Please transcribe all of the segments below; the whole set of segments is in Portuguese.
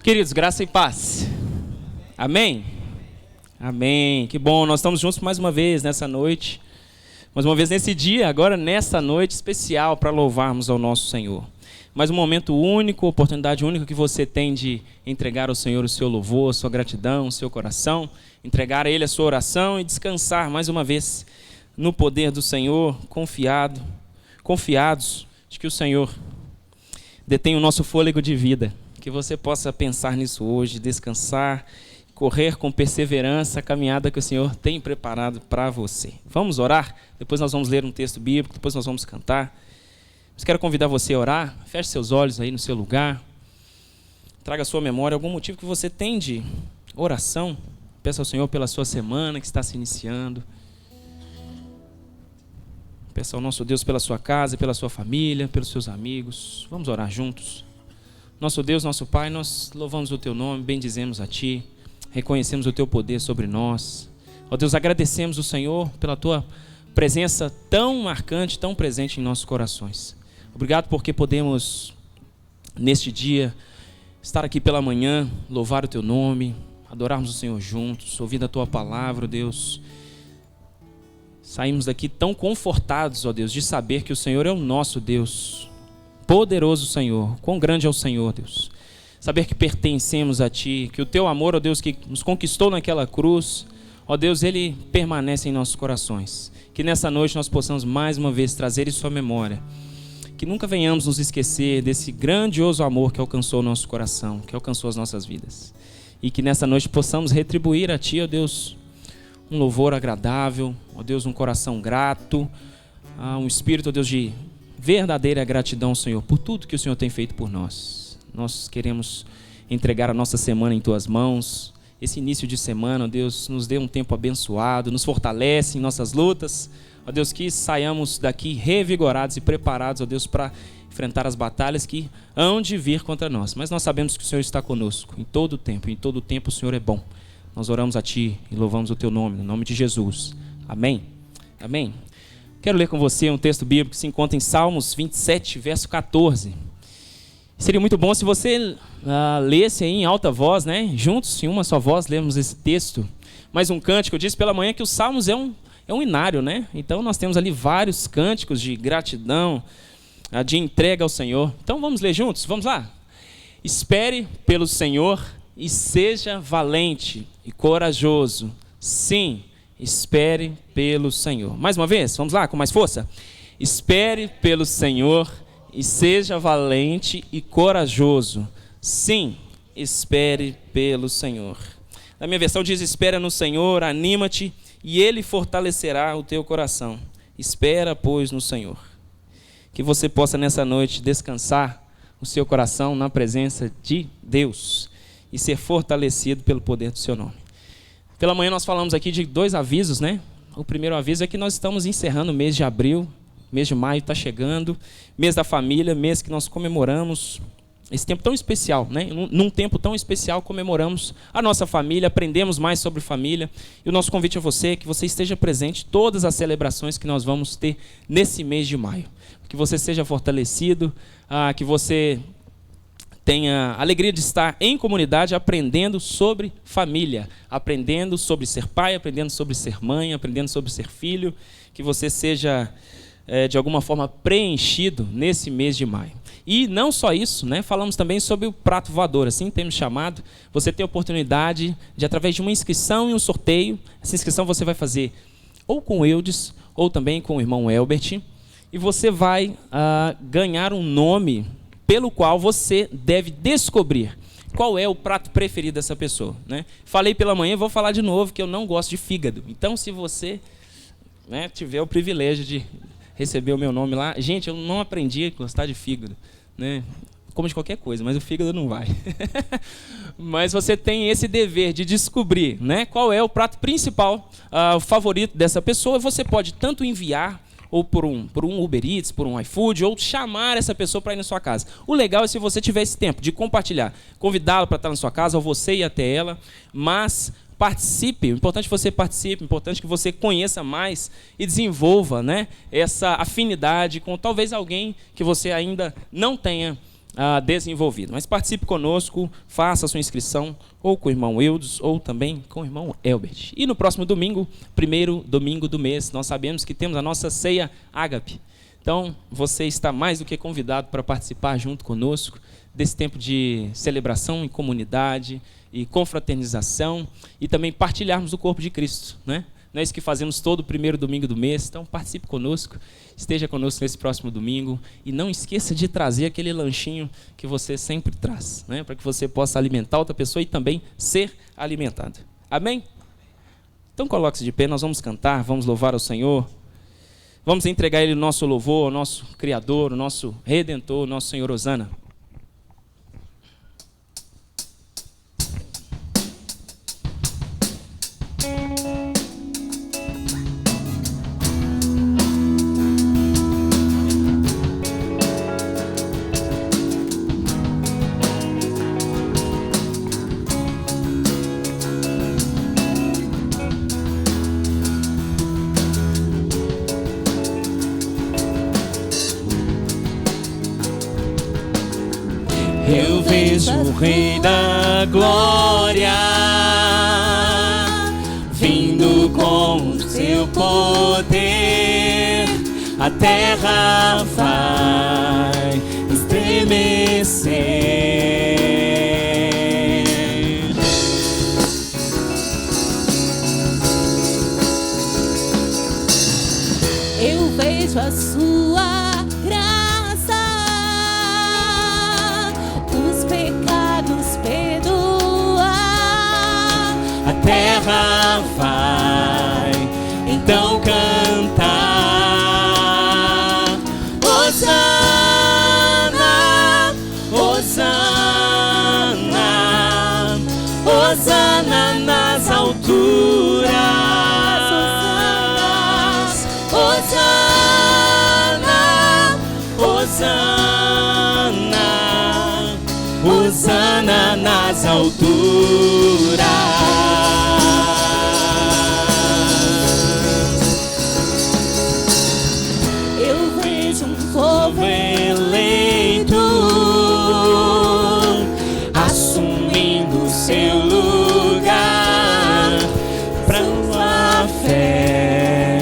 Queridos, graça e paz. Amém? Amém. Que bom, nós estamos juntos mais uma vez nessa noite. Mais uma vez nesse dia, agora nessa noite especial para louvarmos ao nosso Senhor. Mais um momento único, oportunidade única que você tem de entregar ao Senhor o seu louvor, a sua gratidão, o seu coração, entregar a Ele a sua oração e descansar mais uma vez no poder do Senhor, confiados de que o Senhor detém o nosso fôlego de vida. Que você possa pensar nisso hoje, descansar, correr com perseverança a caminhada que o Senhor tem preparado para você. Vamos orar? Depois nós vamos ler um texto bíblico, depois nós vamos cantar. Mas quero convidar você a orar. Feche seus olhos aí no seu lugar. Traga à sua memória algum motivo que você tem de oração. Peça ao Senhor pela sua semana que está se iniciando. Peça ao nosso Deus pela sua casa, pela sua família, pelos seus amigos. Vamos orar juntos. Nosso Deus, nosso Pai, nós louvamos o Teu nome, bendizemos a Ti, reconhecemos o Teu poder sobre nós. Ó Deus, agradecemos o Senhor pela Tua presença tão marcante, tão presente em nossos corações. Obrigado porque podemos, neste dia, estar aqui pela manhã, louvar o Teu nome, adorarmos o Senhor juntos, ouvir a Tua palavra, ó Deus. Saímos daqui tão confortados, ó Deus, de saber que o Senhor é o nosso Deus. Poderoso Senhor, quão grande é o Senhor, Deus. Saber que pertencemos a Ti, que o Teu amor, ó Deus, que nos conquistou naquela cruz, ó Deus, Ele permanece em nossos corações. Que nessa noite nós possamos mais uma vez trazer isso à memória. Que nunca venhamos nos esquecer desse grandioso amor que alcançou o nosso coração, que alcançou as nossas vidas. E que nessa noite possamos retribuir a Ti, ó Deus, um louvor agradável, ó Deus, um coração grato, um espírito, ó Deus, de verdadeira gratidão, Senhor, por tudo que o Senhor tem feito por nós. Nós queremos entregar a nossa semana em Tuas mãos. Esse início de semana, ó Deus, nos dê um tempo abençoado, nos fortalece em nossas lutas. Ó Deus, que saiamos daqui revigorados e preparados, ó Deus, para enfrentar as batalhas que hão de vir contra nós. Mas nós sabemos que o Senhor está conosco em todo o tempo. Em todo o tempo o Senhor é bom. Nós oramos a Ti e louvamos o Teu nome, no nome de Jesus. Amém. Amém. Quero ler com você um texto bíblico que se encontra em Salmos 27, verso 14. Seria muito bom se você lesse aí em alta voz, né? Juntos, em uma só voz, lemos esse texto. Mais um cântico. Eu disse pela manhã que os Salmos é um inário, né? Então nós temos ali vários cânticos de gratidão, de entrega ao Senhor. Então vamos ler juntos? Vamos lá? Espere pelo Senhor e seja valente e corajoso. Sim, espere pelo Senhor. Mais uma vez, vamos lá, com mais força. Espere pelo Senhor e seja valente e corajoso. Sim, espere pelo Senhor. Na minha versão diz: espera no Senhor, anima-te e Ele fortalecerá o teu coração. Espera, pois, no Senhor. Que você possa nessa noite descansar o seu coração na presença de Deus e ser fortalecido pelo poder do seu nome. Pela manhã nós falamos aqui de 2 avisos, né? O primeiro aviso é que nós estamos encerrando o mês de abril, mês de maio está chegando, mês da família, mês que nós comemoramos esse tempo tão especial, né? Num tempo tão especial comemoramos a nossa família, aprendemos mais sobre família. E o nosso convite a você é que você esteja presente em todas as celebrações que nós vamos ter nesse mês de maio. Que você seja fortalecido, que você tenha a alegria de estar em comunidade aprendendo sobre família, aprendendo sobre ser pai, aprendendo sobre ser mãe, aprendendo sobre ser filho, que você seja de alguma forma preenchido nesse mês de maio. E não só isso, né? Falamos também sobre o prato voador, assim temos chamado. Você tem a oportunidade de, através de uma inscrição e um sorteio, essa inscrição você vai fazer ou com o Eudes ou também com o irmão Elbert, e você vai ganhar um nome pelo qual você deve descobrir qual é o prato preferido dessa pessoa, né? Falei pela manhã, vou falar de novo que eu não gosto de fígado. Então, se você, né, tiver o privilégio de receber o meu nome lá, gente, eu não aprendi a gostar de fígado, né? Como de qualquer coisa, mas o fígado não vai. Mas você tem esse dever de descobrir, né, qual é o prato principal, o favorito dessa pessoa. Você pode tanto enviar ou por um Uber Eats, por um iFood, ou chamar essa pessoa para ir na sua casa. O legal é se você tiver esse tempo de compartilhar, convidá-la para estar na sua casa, ou você ir até ela, mas participe, o importante é que você participe, o importante é que você conheça mais e desenvolva, né, essa afinidade com talvez alguém que você ainda não tenha desenvolvido. Mas participe conosco, faça a sua inscrição, ou com o irmão Eudes, ou também com o irmão Elbert. E no próximo domingo, primeiro domingo do mês, nós sabemos que temos a nossa ceia ágape. Então, você está mais do que convidado para participar junto conosco desse tempo de celebração em comunidade e confraternização e também partilharmos o corpo de Cristo, né? Não é isso que fazemos todo o primeiro domingo do mês. Então participe conosco, esteja conosco nesse próximo domingo e não esqueça de trazer aquele lanchinho que você sempre traz, né? Para que você possa alimentar outra pessoa e também ser alimentado. Amém? Então coloque-se de pé, nós vamos cantar, vamos louvar ao Senhor. Vamos entregar a Ele o nosso louvor, ao nosso Criador, o nosso Redentor, o nosso Senhor Hosana. Eu vejo o Rei da Glória vindo com o seu poder. A terra vai estremecer. Eu vejo a sua terra vai então cantar. Hosana, Hosana, Hosana nas alturas. Hosana, Hosana, Hosana nas alturas. Povo eleito assumindo seu lugar pra a fé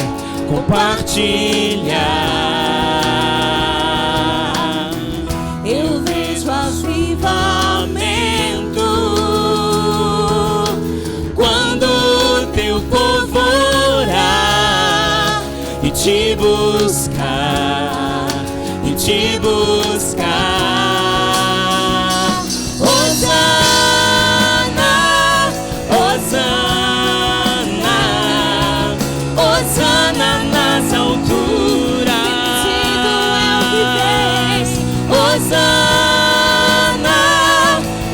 compartilhar. Eu vejo avivamento quando teu povo orar e te buscar, te buscar. Hosana, Hosana, Hosana nas alturas. Bendito é o que vem. Hosana,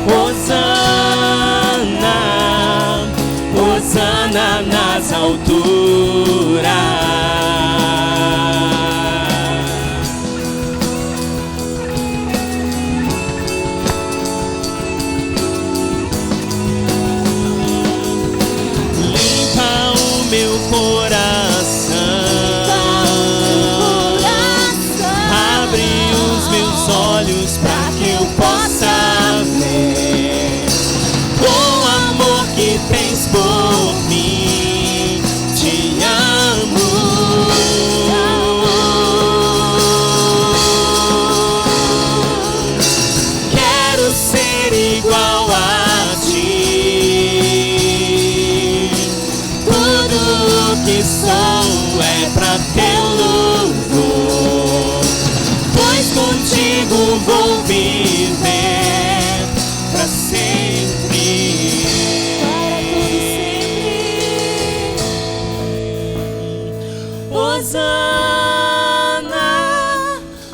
Hosana, Hosana nas alturas. Meu coração, abre os meus olhos para que eu possa ver o amor que tens por mim. Te amo. Quero ser igual a ti. Que sou é pra teu louvor, pois contigo vou viver pra sempre. Hosana,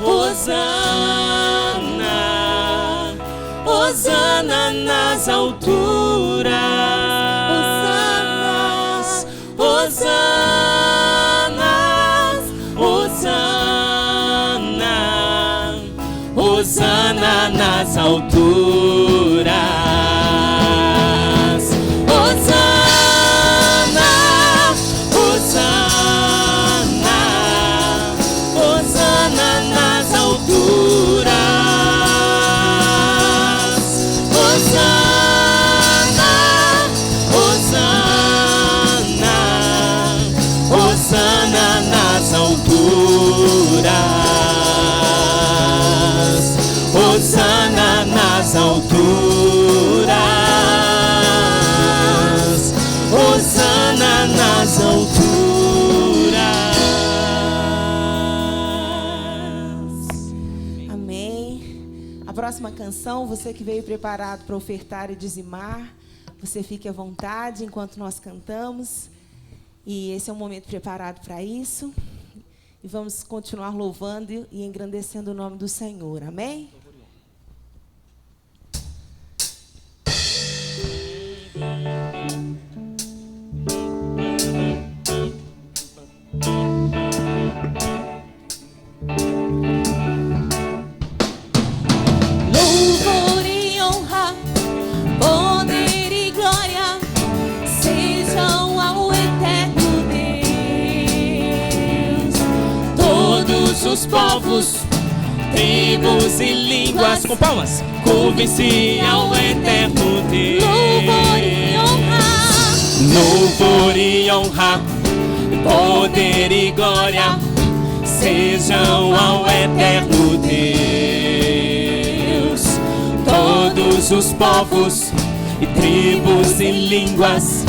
Hosana, Hosana nas alturas. Hosana, Hosana, Hosana nas alturas. Hosana, Hosana, Hosana nas alturas. A próxima canção, você que veio preparado para ofertar e dizimar, você fique à vontade enquanto nós cantamos. E esse é um momento preparado para isso. E vamos continuar louvando e engrandecendo o nome do Senhor. Amém? Louvor e honra, poder e glória sejam ao eterno Deus. Todos os povos, tribos e línguas, Com palmas. curvem-se ao eterno Deus. Louvor e honra, poder e glória sejam ao eterno Deus. Todos os povos e tribos e línguas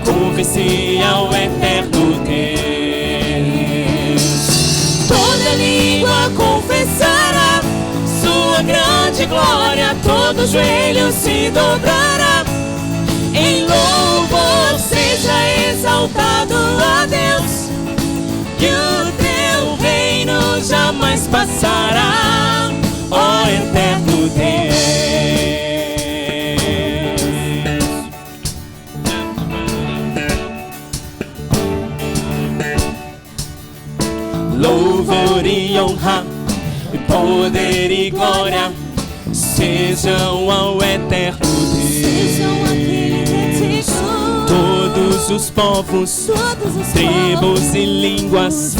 curvem-se ao eterno Deus. Toda língua confessará sua grande glória, todo joelho se dobrará. Em louvor seja exaltado a Deus, que o teu reino jamais passará, ó eterno Deus. Louvor e honra, poder e glória sejam ao eterno Deus. Todos os povos, tribos e línguas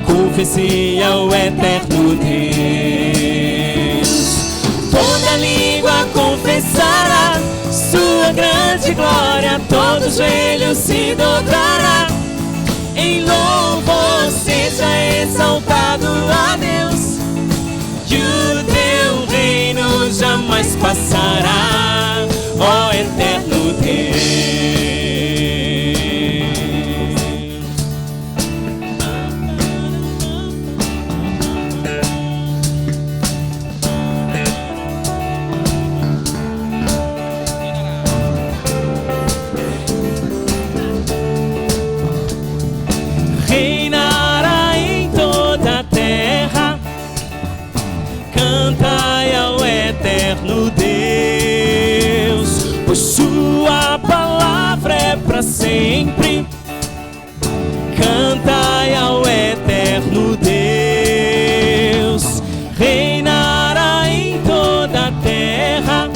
curvem-se ao eterno Deus. Toda língua confessará sua grande glória, todo joelho se dobrará. Em louvor seja exaltado a Deus, que o teu reino jamais passará, ó eterno Deus. Reinará em toda a terra, cantai ao eterno Deus, pois sua palavra é para sempre. Cantai ao eterno Deus, reinará em toda a terra.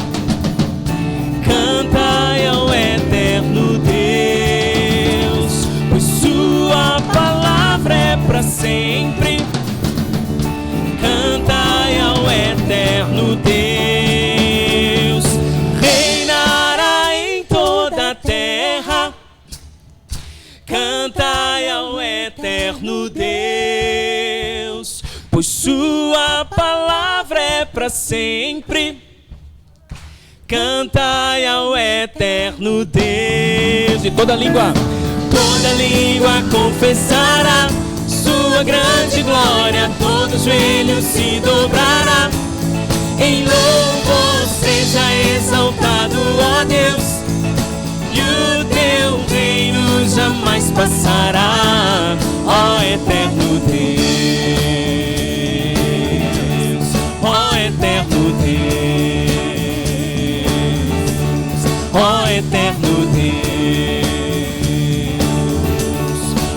Cantai ao eterno Deus, pois sua palavra é para sempre. Cantai ao eterno Deus, reinará em toda a terra. Cantai ao eterno Deus, pois sua palavra é para sempre. Cantai ao eterno Deus. E toda língua confessará sua grande glória, todo joelho se dobrará. Em louvor seja exaltado, ó Deus, e o teu reino jamais passará, ó eterno Deus, ó eterno Deus, ó eterno Deus,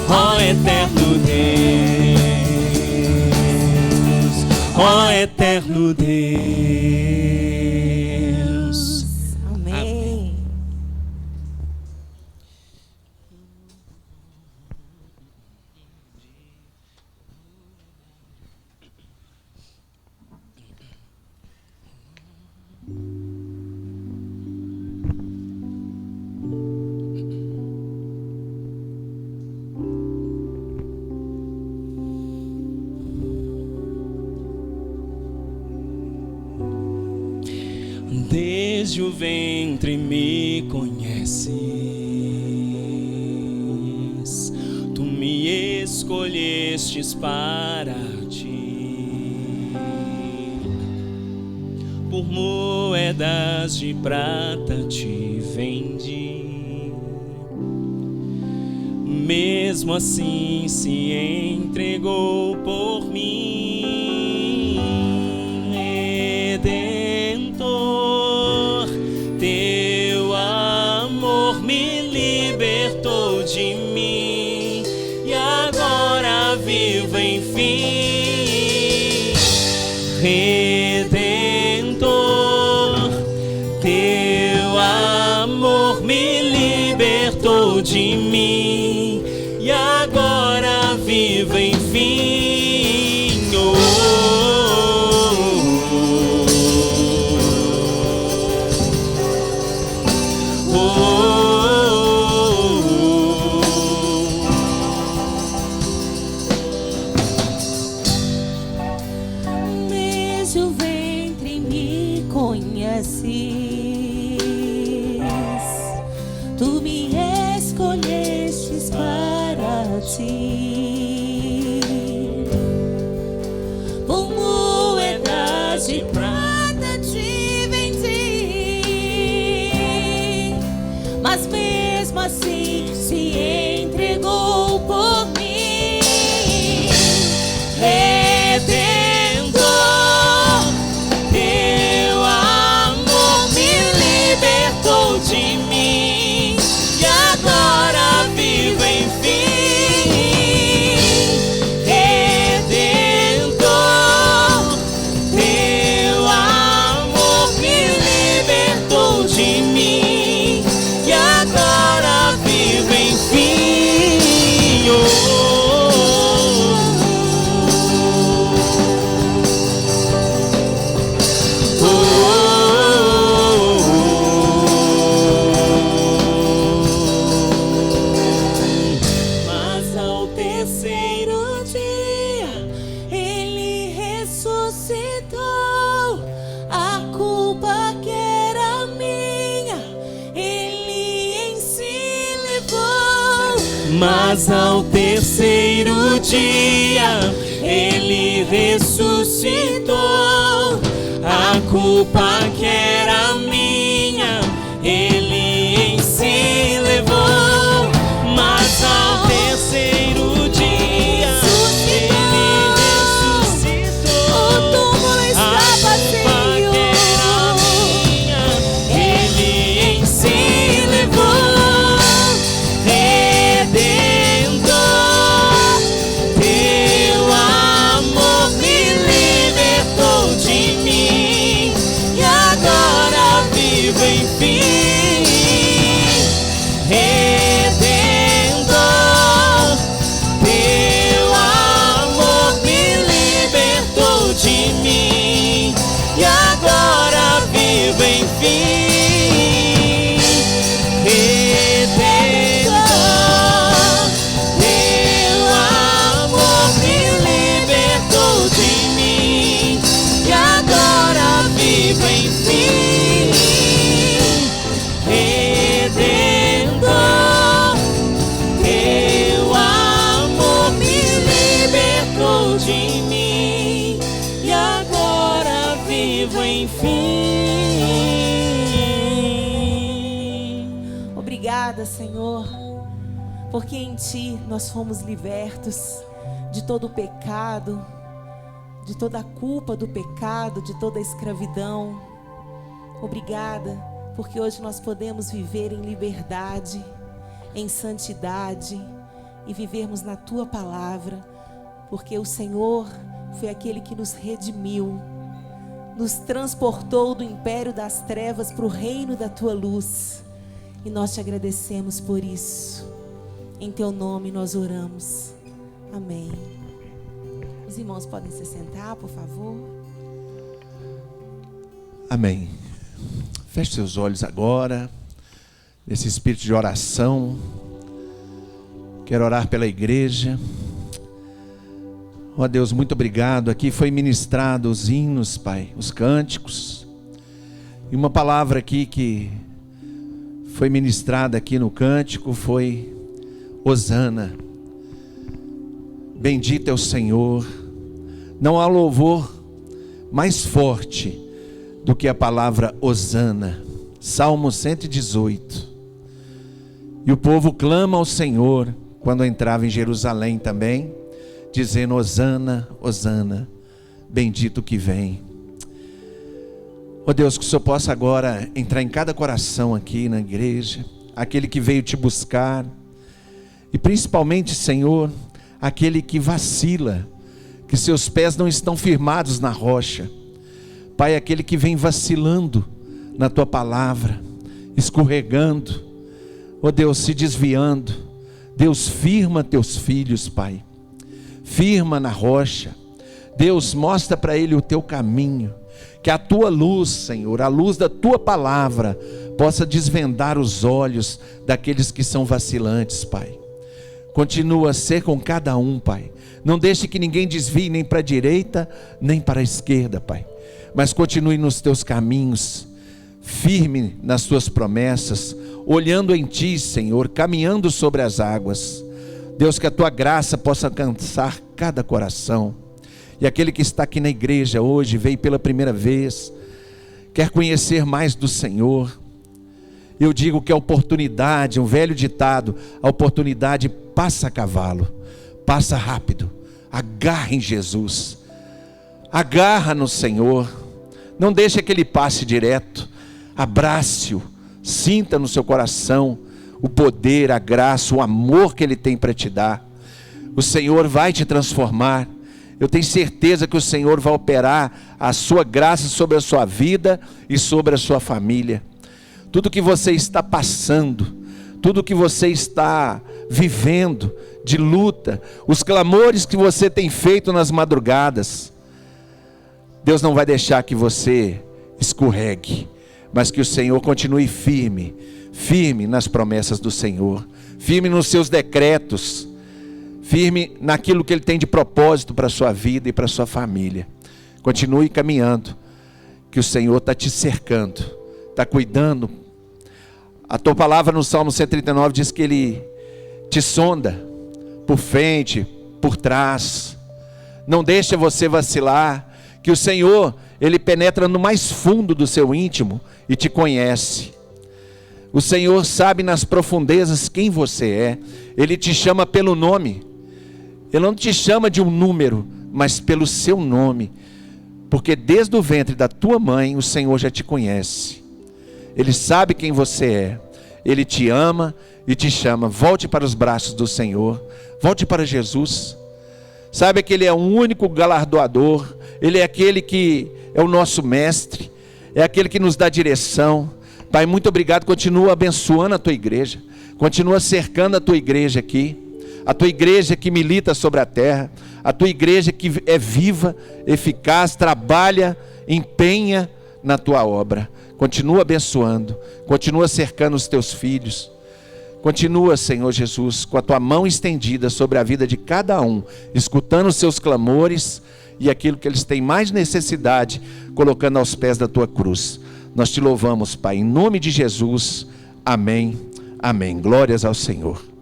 ó eterno Deus, ó eterno Deus. Amém. Desde o ventre me conheces, tu me escolhestes para ti. por moedas de prata te vendi. Mesmo assim se entregou por mim, Redentor. Teu amor me libertou de mim e agora vivo enfim, Redentor. Teu amor me libertou de mim e agora vivo enfim. Oh, oh, oh. Desde o ventre me conheces, tu me escolhestes para ti. Por moedas de prata te vendi, mas mesmo assim se entregou por mim, Redentor. Teu amor me libertou de mim e agora vivo enfim, Redentor. Teu amor me libertou de mim e agora vivo enfim. Oh, oh, mas ao terceiro dia ele ressuscitou. A culpa que era minha ele em si levou. Mas ao terceiro dia ele ressuscitou. A culpa que era minha ele em si levou. Mas ao terceiro dia ele ressuscitou. O túmulo está vazio. A culpa que era minha ele em si levou. Redentor, teu amor me libertou de mim e agora vivo enfim, Redentor. Teu amor me libertou de mim e agora vivo enfim, Redentor. Teu amor me libertou de mim e agora vivo enfim, Redentor. Teu amor me libertou de mim e agora vivo enfim. Obrigada, Senhor, porque em Ti nós fomos libertos de todo o pecado, de toda a culpa do pecado, de toda a escravidão. Obrigada, porque hoje nós podemos viver em liberdade, em santidade e vivermos na Tua palavra, porque o Senhor foi aquele que nos redimiu, nos transportou do império das trevas para o reino da Tua luz. E nós Te agradecemos por isso. Em Teu nome nós oramos. Amém. Os irmãos podem se sentar, por favor. Amém. Feche seus olhos agora, nesse espírito de oração. Quero orar pela igreja. Ó Deus, muito obrigado. Aqui foi ministrado os hinos, Pai, os cânticos. E uma palavra aqui que foi ministrada aqui no cântico foi Hosana. Bendito é o Senhor. Não há louvor mais forte do que a palavra hosana. Salmo 118. E o povo clama ao Senhor quando entrava em Jerusalém também, dizendo: hosana, hosana, bendito que vem. Ó Deus, que o Senhor possa agora entrar em cada coração aqui na igreja, aquele que veio te buscar, e principalmente, Senhor, aquele que vacila, que seus pés não estão firmados na rocha. Pai, aquele que vem vacilando na tua palavra, escorregando, ó Deus, se desviando. Deus, firma teus filhos, Pai, firma na rocha. Deus, mostra para ele o teu caminho, que a tua luz, Senhor, a luz da tua palavra, possa desvendar os olhos daqueles que são vacilantes, Pai. Continua a ser com cada um, Pai. Não deixe que ninguém desvie nem para a direita, nem para a esquerda, Pai. Mas continue nos teus caminhos, firme nas tuas promessas, olhando em ti, Senhor, caminhando sobre as águas. Deus, que a tua graça possa alcançar cada coração. E aquele que está aqui na igreja hoje, veio pela primeira vez, quer conhecer mais do Senhor, eu digo que a oportunidade, um velho ditado, a oportunidade passa a cavalo, passa rápido. Agarra em Jesus, agarra no Senhor, não deixe que Ele passe direto. Abrace-o, sinta no seu coração o poder, a graça, o amor que Ele tem para te dar. O Senhor vai te transformar. Eu tenho certeza que o Senhor vai operar a sua graça sobre a sua vida e sobre a sua família. Tudo que você está passando, tudo que você está vivendo de luta, os clamores que você tem feito nas madrugadas, Deus não vai deixar que você escorregue, mas que o Senhor continue firme, firme nas promessas do Senhor, firme nos seus decretos, firme naquilo que Ele tem de propósito para a sua vida e para a sua família. Continue caminhando, que o Senhor está te cercando, está cuidando. A tua palavra no Salmo 139 diz que Ele te sonda por frente, por trás. Não deixa você vacilar, que o Senhor, Ele penetra no mais fundo do seu íntimo e te conhece. O Senhor sabe nas profundezas quem você é. Ele te chama pelo nome. Ele não te chama de um número, mas pelo seu nome. Porque desde o ventre da tua mãe, o Senhor já te conhece. Ele sabe quem você é. Ele te ama e te chama. Volte para os braços do Senhor. Volte para Jesus. Saiba que Ele é o único galardoador. Ele é aquele que é o nosso mestre. É aquele que nos dá direção. Pai, muito obrigado. Continua abençoando a tua igreja. Continua cercando a tua igreja aqui. A tua igreja que milita sobre a terra. A tua igreja que é viva, eficaz, trabalha, empenha na tua obra. Continua abençoando, continua cercando os teus filhos. Continua, Senhor Jesus, com a tua mão estendida sobre a vida de cada um, escutando os seus clamores e aquilo que eles têm mais necessidade, colocando aos pés da tua cruz. Nós te louvamos, Pai, em nome de Jesus. Amém, amém. Glórias ao Senhor.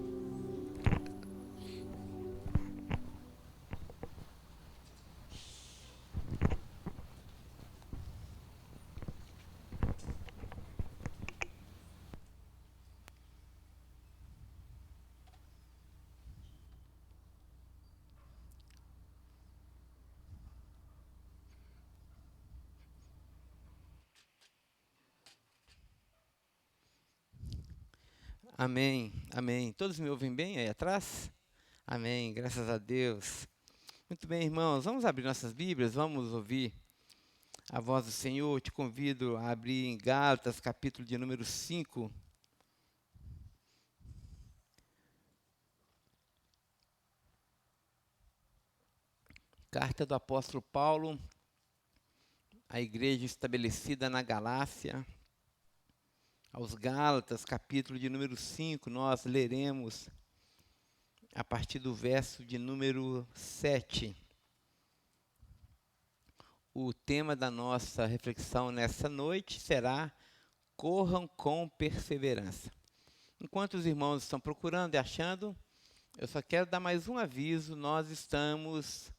Amém, amém. Todos me ouvem bem aí atrás? Amém, graças a Deus. Muito bem, irmãos, vamos abrir nossas Bíblias, vamos ouvir a voz do Senhor. Te convido a abrir em Gálatas, capítulo de número 5. Carta do apóstolo Paulo à igreja estabelecida na Galácia. Aos Gálatas, capítulo de número 5, nós leremos a partir do verso de número 7. O tema da nossa reflexão nessa noite será: corram com perseverança. Enquanto os irmãos estão procurando e achando, eu só quero dar mais um aviso. Nós estamos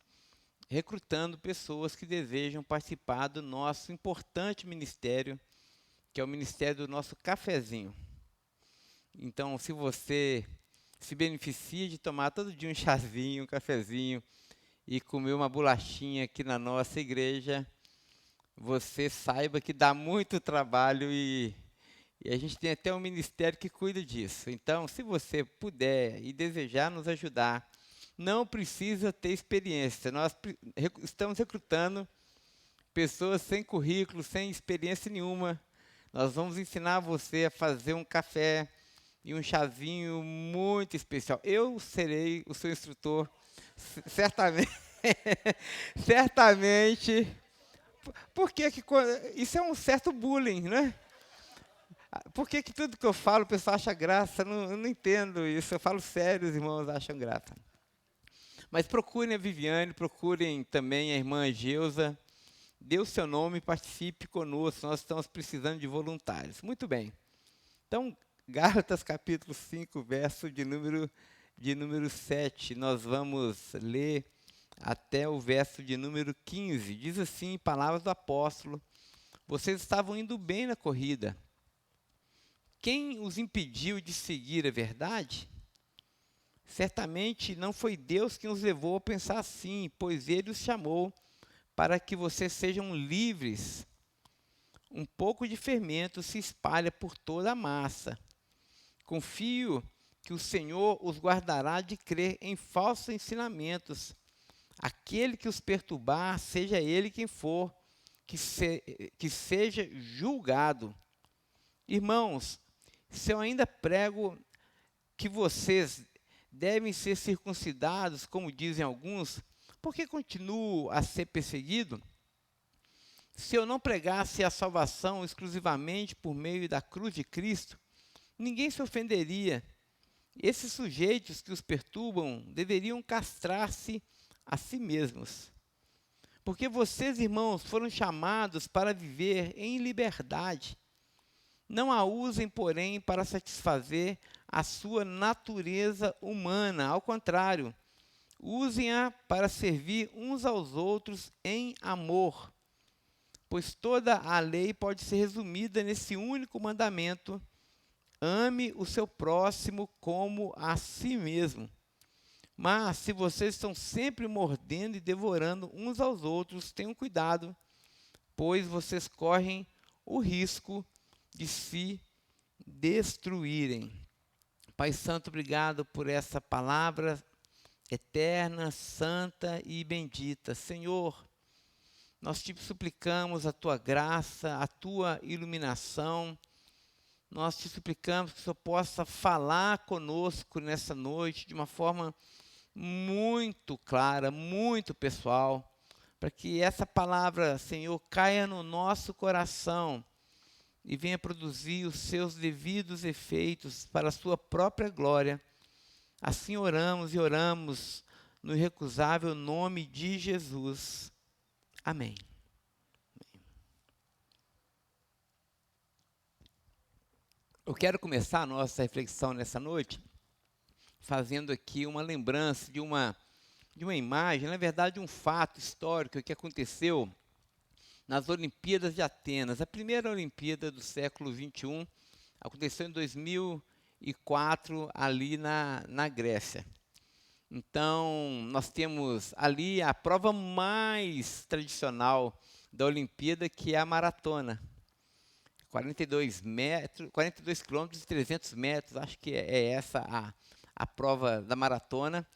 recrutando pessoas que desejam participar do nosso importante ministério, que é o ministério do nosso cafezinho. Então, se você se beneficia de tomar todo dia um chazinho, um cafezinho e comer uma bolachinha aqui na nossa igreja, você saiba que dá muito trabalho e a gente tem até um ministério que cuida disso. Então, se você puder e desejar nos ajudar, não precisa ter experiência. Nós estamos recrutando pessoas sem currículo, sem experiência nenhuma. Nós vamos ensinar você a fazer um café e um chazinho muito especial. Eu serei o seu instrutor, certamente. Certamente. Porque isso é um certo bullying, né? Por que tudo que eu falo o pessoal acha graça? Eu não entendo isso. Eu falo sério, os irmãos acham graça. Mas procurem a Viviane, procurem também a irmã Geusa. Dê o seu nome e participe conosco. Nós estamos precisando de voluntários. Muito bem. Então, Gálatas capítulo 5, verso de número 7. Nós vamos ler até o verso de número 15. Diz assim, palavras do apóstolo: vocês estavam indo bem na corrida. Quem os impediu de seguir a verdade? Certamente não foi Deus quem os levou a pensar assim, pois Ele os chamou para que vocês sejam livres. Um pouco de fermento se espalha por toda a massa. Confio que o Senhor os guardará de crer em falsos ensinamentos. Aquele que os perturbar, seja ele quem for, que seja julgado. Irmãos, se eu ainda prego que vocês devem ser circuncidados, como dizem alguns, por que continuo a ser perseguido? Se eu não pregasse a salvação exclusivamente por meio da cruz de Cristo, ninguém se ofenderia. Esses sujeitos que os perturbam deveriam castrar-se a si mesmos. Porque vocês, irmãos, foram chamados para viver em liberdade. Não a usem, porém, para satisfazer a sua natureza humana. Ao contrário, usem-a para servir uns aos outros em amor. Pois toda a lei pode ser resumida nesse único mandamento: ame o seu próximo como a si mesmo. Mas, se vocês estão sempre mordendo e devorando uns aos outros, tenham cuidado, pois vocês correm o risco de se destruírem. Pai Santo, obrigado por essa palavra eterna, santa e bendita. Senhor, nós te suplicamos a tua graça, a tua iluminação. Nós te suplicamos que o Senhor possa falar conosco nessa noite de uma forma muito clara, muito pessoal, para que essa palavra, Senhor, caia no nosso coração e venha produzir os seus devidos efeitos para a sua própria glória. Assim oramos e oramos no irrecusável nome de Jesus. Amém. Eu quero começar a nossa reflexão nessa noite fazendo aqui uma lembrança de uma imagem, na verdade um fato histórico que aconteceu nas Olimpíadas de Atenas. A primeira Olimpíada do século XXI aconteceu em 2004, ali na Grécia. Então, nós temos ali a prova mais tradicional da Olimpíada, que é a maratona. 42 quilômetros e 300 metros, acho que é essa a prova da maratona.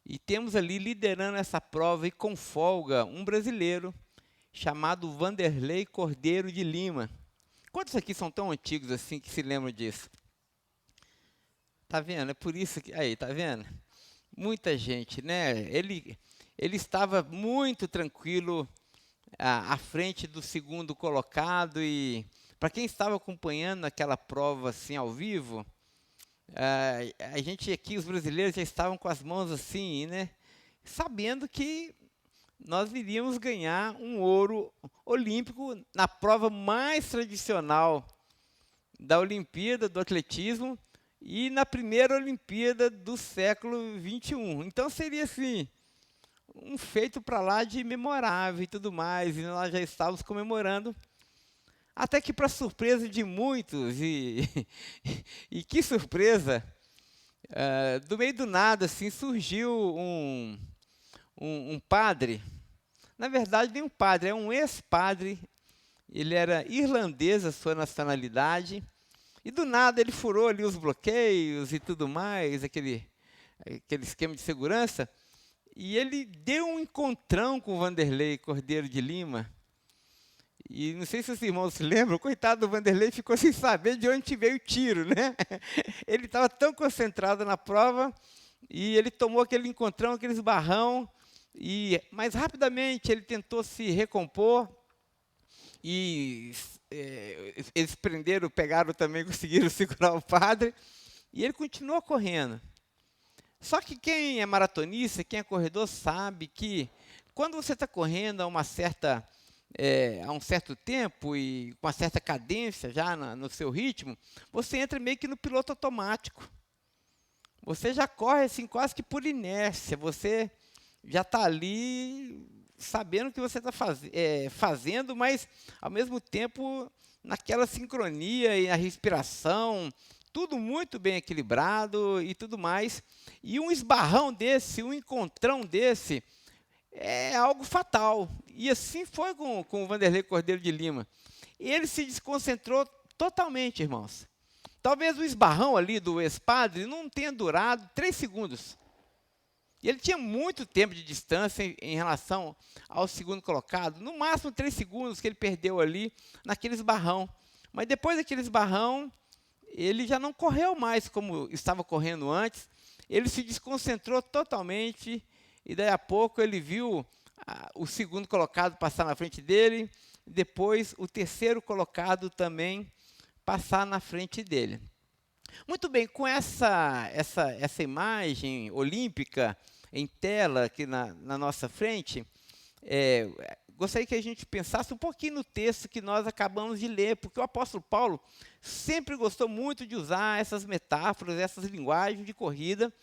E temos ali, liderando essa prova e com folga, um brasileiro chamado Vanderlei Cordeiro de Lima. Quantos aqui são tão antigos assim que se lembram disso? Tá vendo? É por isso que... Aí, tá vendo? Muita gente, né? Ele estava muito tranquilo à frente do segundo colocado, e para quem estava acompanhando aquela prova assim ao vivo, a gente aqui, os brasileiros, já estavam com as mãos assim, né? Sabendo que nós iríamos ganhar um ouro olímpico na prova mais tradicional da Olimpíada do atletismo e na primeira Olimpíada do século XXI. Então seria assim, um feito para lá de memorável e tudo mais, e nós já estávamos comemorando. Até que, para surpresa de muitos, e que surpresa, do meio do nada, assim, surgiu um padre. Na verdade, nem um padre, é um ex-padre. Ele era irlandês, a sua nacionalidade. E do nada ele furou ali os bloqueios e tudo mais, aquele esquema de segurança. E ele deu um encontrão com o Vanderlei Cordeiro de Lima. E não sei se os irmãos se lembram, o coitado do Vanderlei ficou sem saber de onde veio o tiro, né? Ele estava tão concentrado na prova e ele tomou aquele encontrão, aquele esbarrão, mas rapidamente ele tentou se recompor e eles pegaram também, conseguiram segurar o padre e ele continuou correndo. Só que quem é maratonista, quem é corredor, sabe que quando você está correndo a um certo tempo e com uma certa cadência já no seu ritmo, você entra meio que no piloto automático. Você já corre assim quase que por inércia, você já está ali sabendo o que você está fazendo, mas ao mesmo tempo naquela sincronia e na respiração, tudo muito bem equilibrado e tudo mais. E um esbarrão desse, um encontrão desse, é algo fatal. E assim foi com o Vanderlei Cordeiro de Lima. Ele se desconcentrou totalmente, irmãos. Talvez o esbarrão ali do ex-padre não tenha durado 3 segundos. E ele tinha muito tempo de distância em relação ao segundo colocado. No máximo 3 segundos que ele perdeu ali naquele esbarrão. Mas depois daquele esbarrão, ele já não correu mais como estava correndo antes. Ele se desconcentrou totalmente. E daí a pouco ele viu o segundo colocado passar na frente dele. Depois o terceiro colocado também passar na frente dele. Muito bem, com essa imagem olímpica em tela aqui na nossa frente, gostaria que a gente pensasse um pouquinho no texto que nós acabamos de ler, porque o apóstolo Paulo sempre gostou muito de usar essas metáforas, essas linguagens de corrida,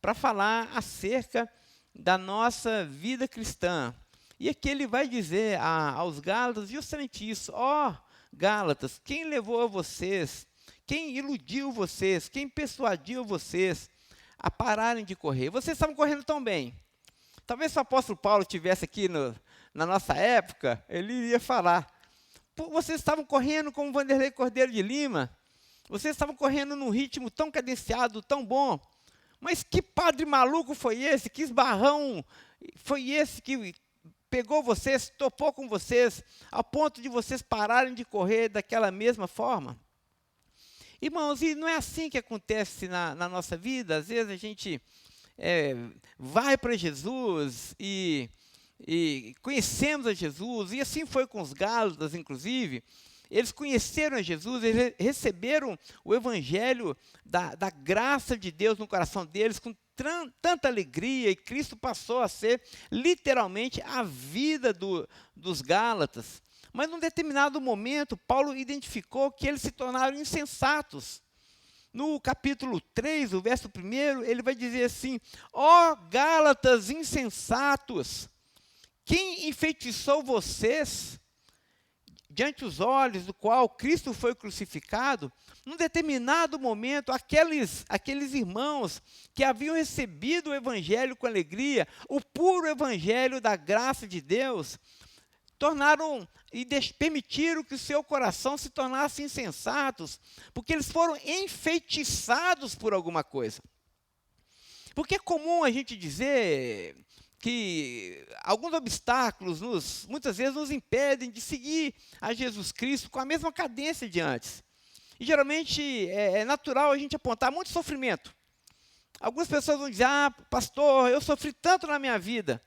para falar acerca da nossa vida cristã. E aqui ele vai dizer aos Gálatas justamente isso: ó, Gálatas, quem levou a vocês, quem iludiu vocês, quem persuadiu vocês a pararem de correr? Vocês estavam correndo tão bem. Talvez se o apóstolo Paulo estivesse aqui na nossa época, ele iria falar: vocês estavam correndo como Vanderlei Cordeiro de Lima, vocês estavam correndo num ritmo tão cadenciado, tão bom, mas que padre maluco foi esse, que esbarrão foi esse que pegou vocês, topou com vocês, ao ponto de vocês pararem de correr daquela mesma forma? Irmãos, e não é assim que acontece na nossa vida. Às vezes a gente vai para Jesus e conhecemos a Jesus, e assim foi com os Gálatas, inclusive. Eles conheceram a Jesus, eles receberam o evangelho da graça de Deus no coração deles com tanta alegria, e Cristo passou a ser literalmente a vida dos Gálatas. Mas num determinado momento, Paulo identificou que eles se tornaram insensatos. No capítulo 3, o verso 1, ele vai dizer assim: ó Gálatas insensatos, quem enfeitiçou vocês diante dos olhos do qual Cristo foi crucificado? Num determinado momento, aqueles irmãos que haviam recebido o evangelho com alegria, o puro evangelho da graça de Deus, tornaram e permitiram que o seu coração se tornasse insensatos, porque eles foram enfeitiçados por alguma coisa. Porque é comum a gente dizer que alguns obstáculos muitas vezes nos impedem de seguir a Jesus Cristo com a mesma cadência de antes. E geralmente é natural a gente apontar muito sofrimento. Algumas pessoas vão dizer: ah, pastor, eu sofri tanto na minha vida.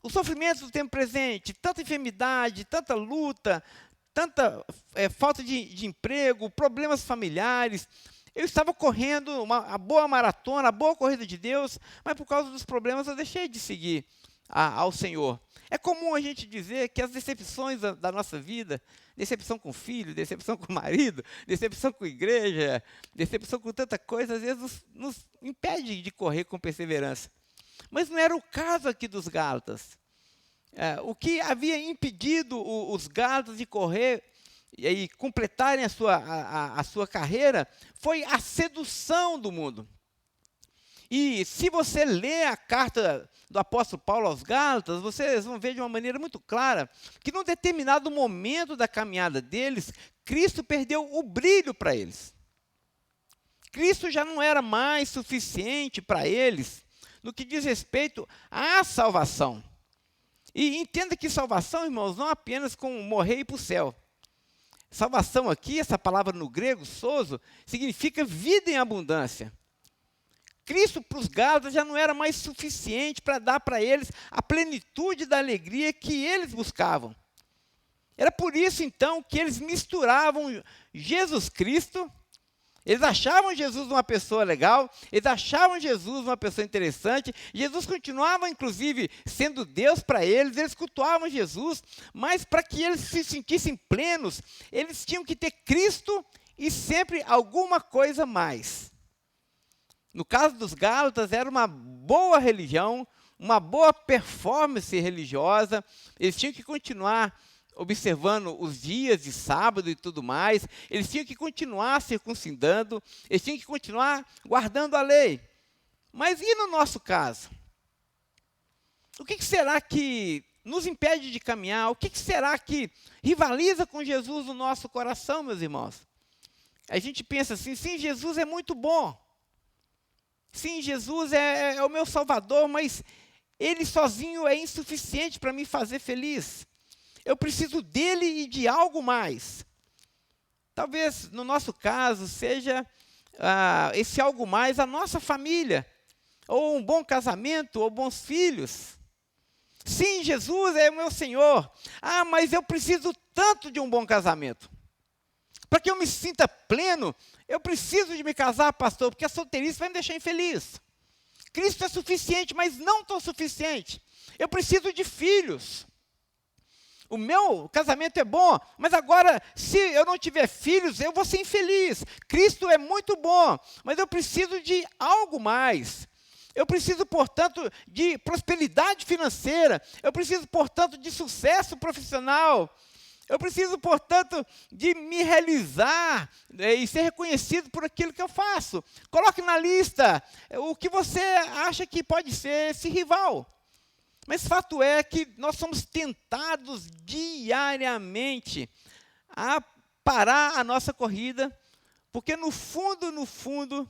O sofrimento do tempo presente, tanta enfermidade, tanta luta, tanta falta de emprego, problemas familiares. Eu estava correndo uma boa maratona, a boa corrida de Deus, mas por causa dos problemas eu deixei de seguir ao Senhor. É comum a gente dizer que as decepções da nossa vida, decepção com o filho, decepção com o marido, decepção com a igreja, decepção com tanta coisa, às vezes nos impede de correr com perseverança. Mas não era o caso aqui dos Gálatas. O que havia impedido os Gálatas de correr e completarem a sua carreira foi a sedução do mundo. E se você lê a carta do apóstolo Paulo aos Gálatas, vocês vão ver de uma maneira muito clara que num determinado momento da caminhada deles, Cristo perdeu o brilho para eles. Cristo já não era mais suficiente para eles no que diz respeito à salvação. E entenda que salvação, irmãos, não apenas com morrer e ir para o céu. Salvação aqui, essa palavra no grego, sozo, significa vida em abundância. Cristo para os Gálatas já não era mais suficiente para dar para eles a plenitude da alegria que eles buscavam. Era por isso, então, que eles misturavam Jesus Cristo. Eles achavam Jesus uma pessoa legal, eles achavam Jesus uma pessoa interessante. Jesus continuava, inclusive, sendo Deus para eles, eles cultuavam Jesus, mas para que eles se sentissem plenos, eles tinham que ter Cristo e sempre alguma coisa mais. No caso dos Gálatas, era uma boa religião, uma boa performance religiosa, eles tinham que continuar observando os dias de sábado e tudo mais, eles tinham que continuar circuncidando, eles tinham que continuar guardando a lei. Mas e no nosso caso? O que será que nos impede de caminhar? O que será que rivaliza com Jesus no nosso coração, meus irmãos? A gente pensa assim, sim, Jesus é muito bom. Sim, Jesus é o meu Salvador, mas Ele sozinho é insuficiente para me fazer feliz. Eu preciso dele e de algo mais. Talvez, no nosso caso, seja esse algo mais a nossa família, ou um bom casamento, ou bons filhos. Sim, Jesus é o meu Senhor. Mas eu preciso tanto de um bom casamento. Para que eu me sinta pleno, eu preciso de me casar, pastor, porque a solteirice vai me deixar infeliz. Cristo é suficiente, mas não tão suficiente. Eu preciso de filhos. O meu casamento é bom, mas agora, se eu não tiver filhos, eu vou ser infeliz. Cristo é muito bom, mas eu preciso de algo mais. Eu preciso, portanto, de prosperidade financeira. Eu preciso, portanto, de sucesso profissional. Eu preciso, portanto, de me realizar e ser reconhecido por aquilo que eu faço. Coloque na lista o que você acha que pode ser esse rival. Mas fato é que nós somos tentados diariamente a parar a nossa corrida, porque no fundo,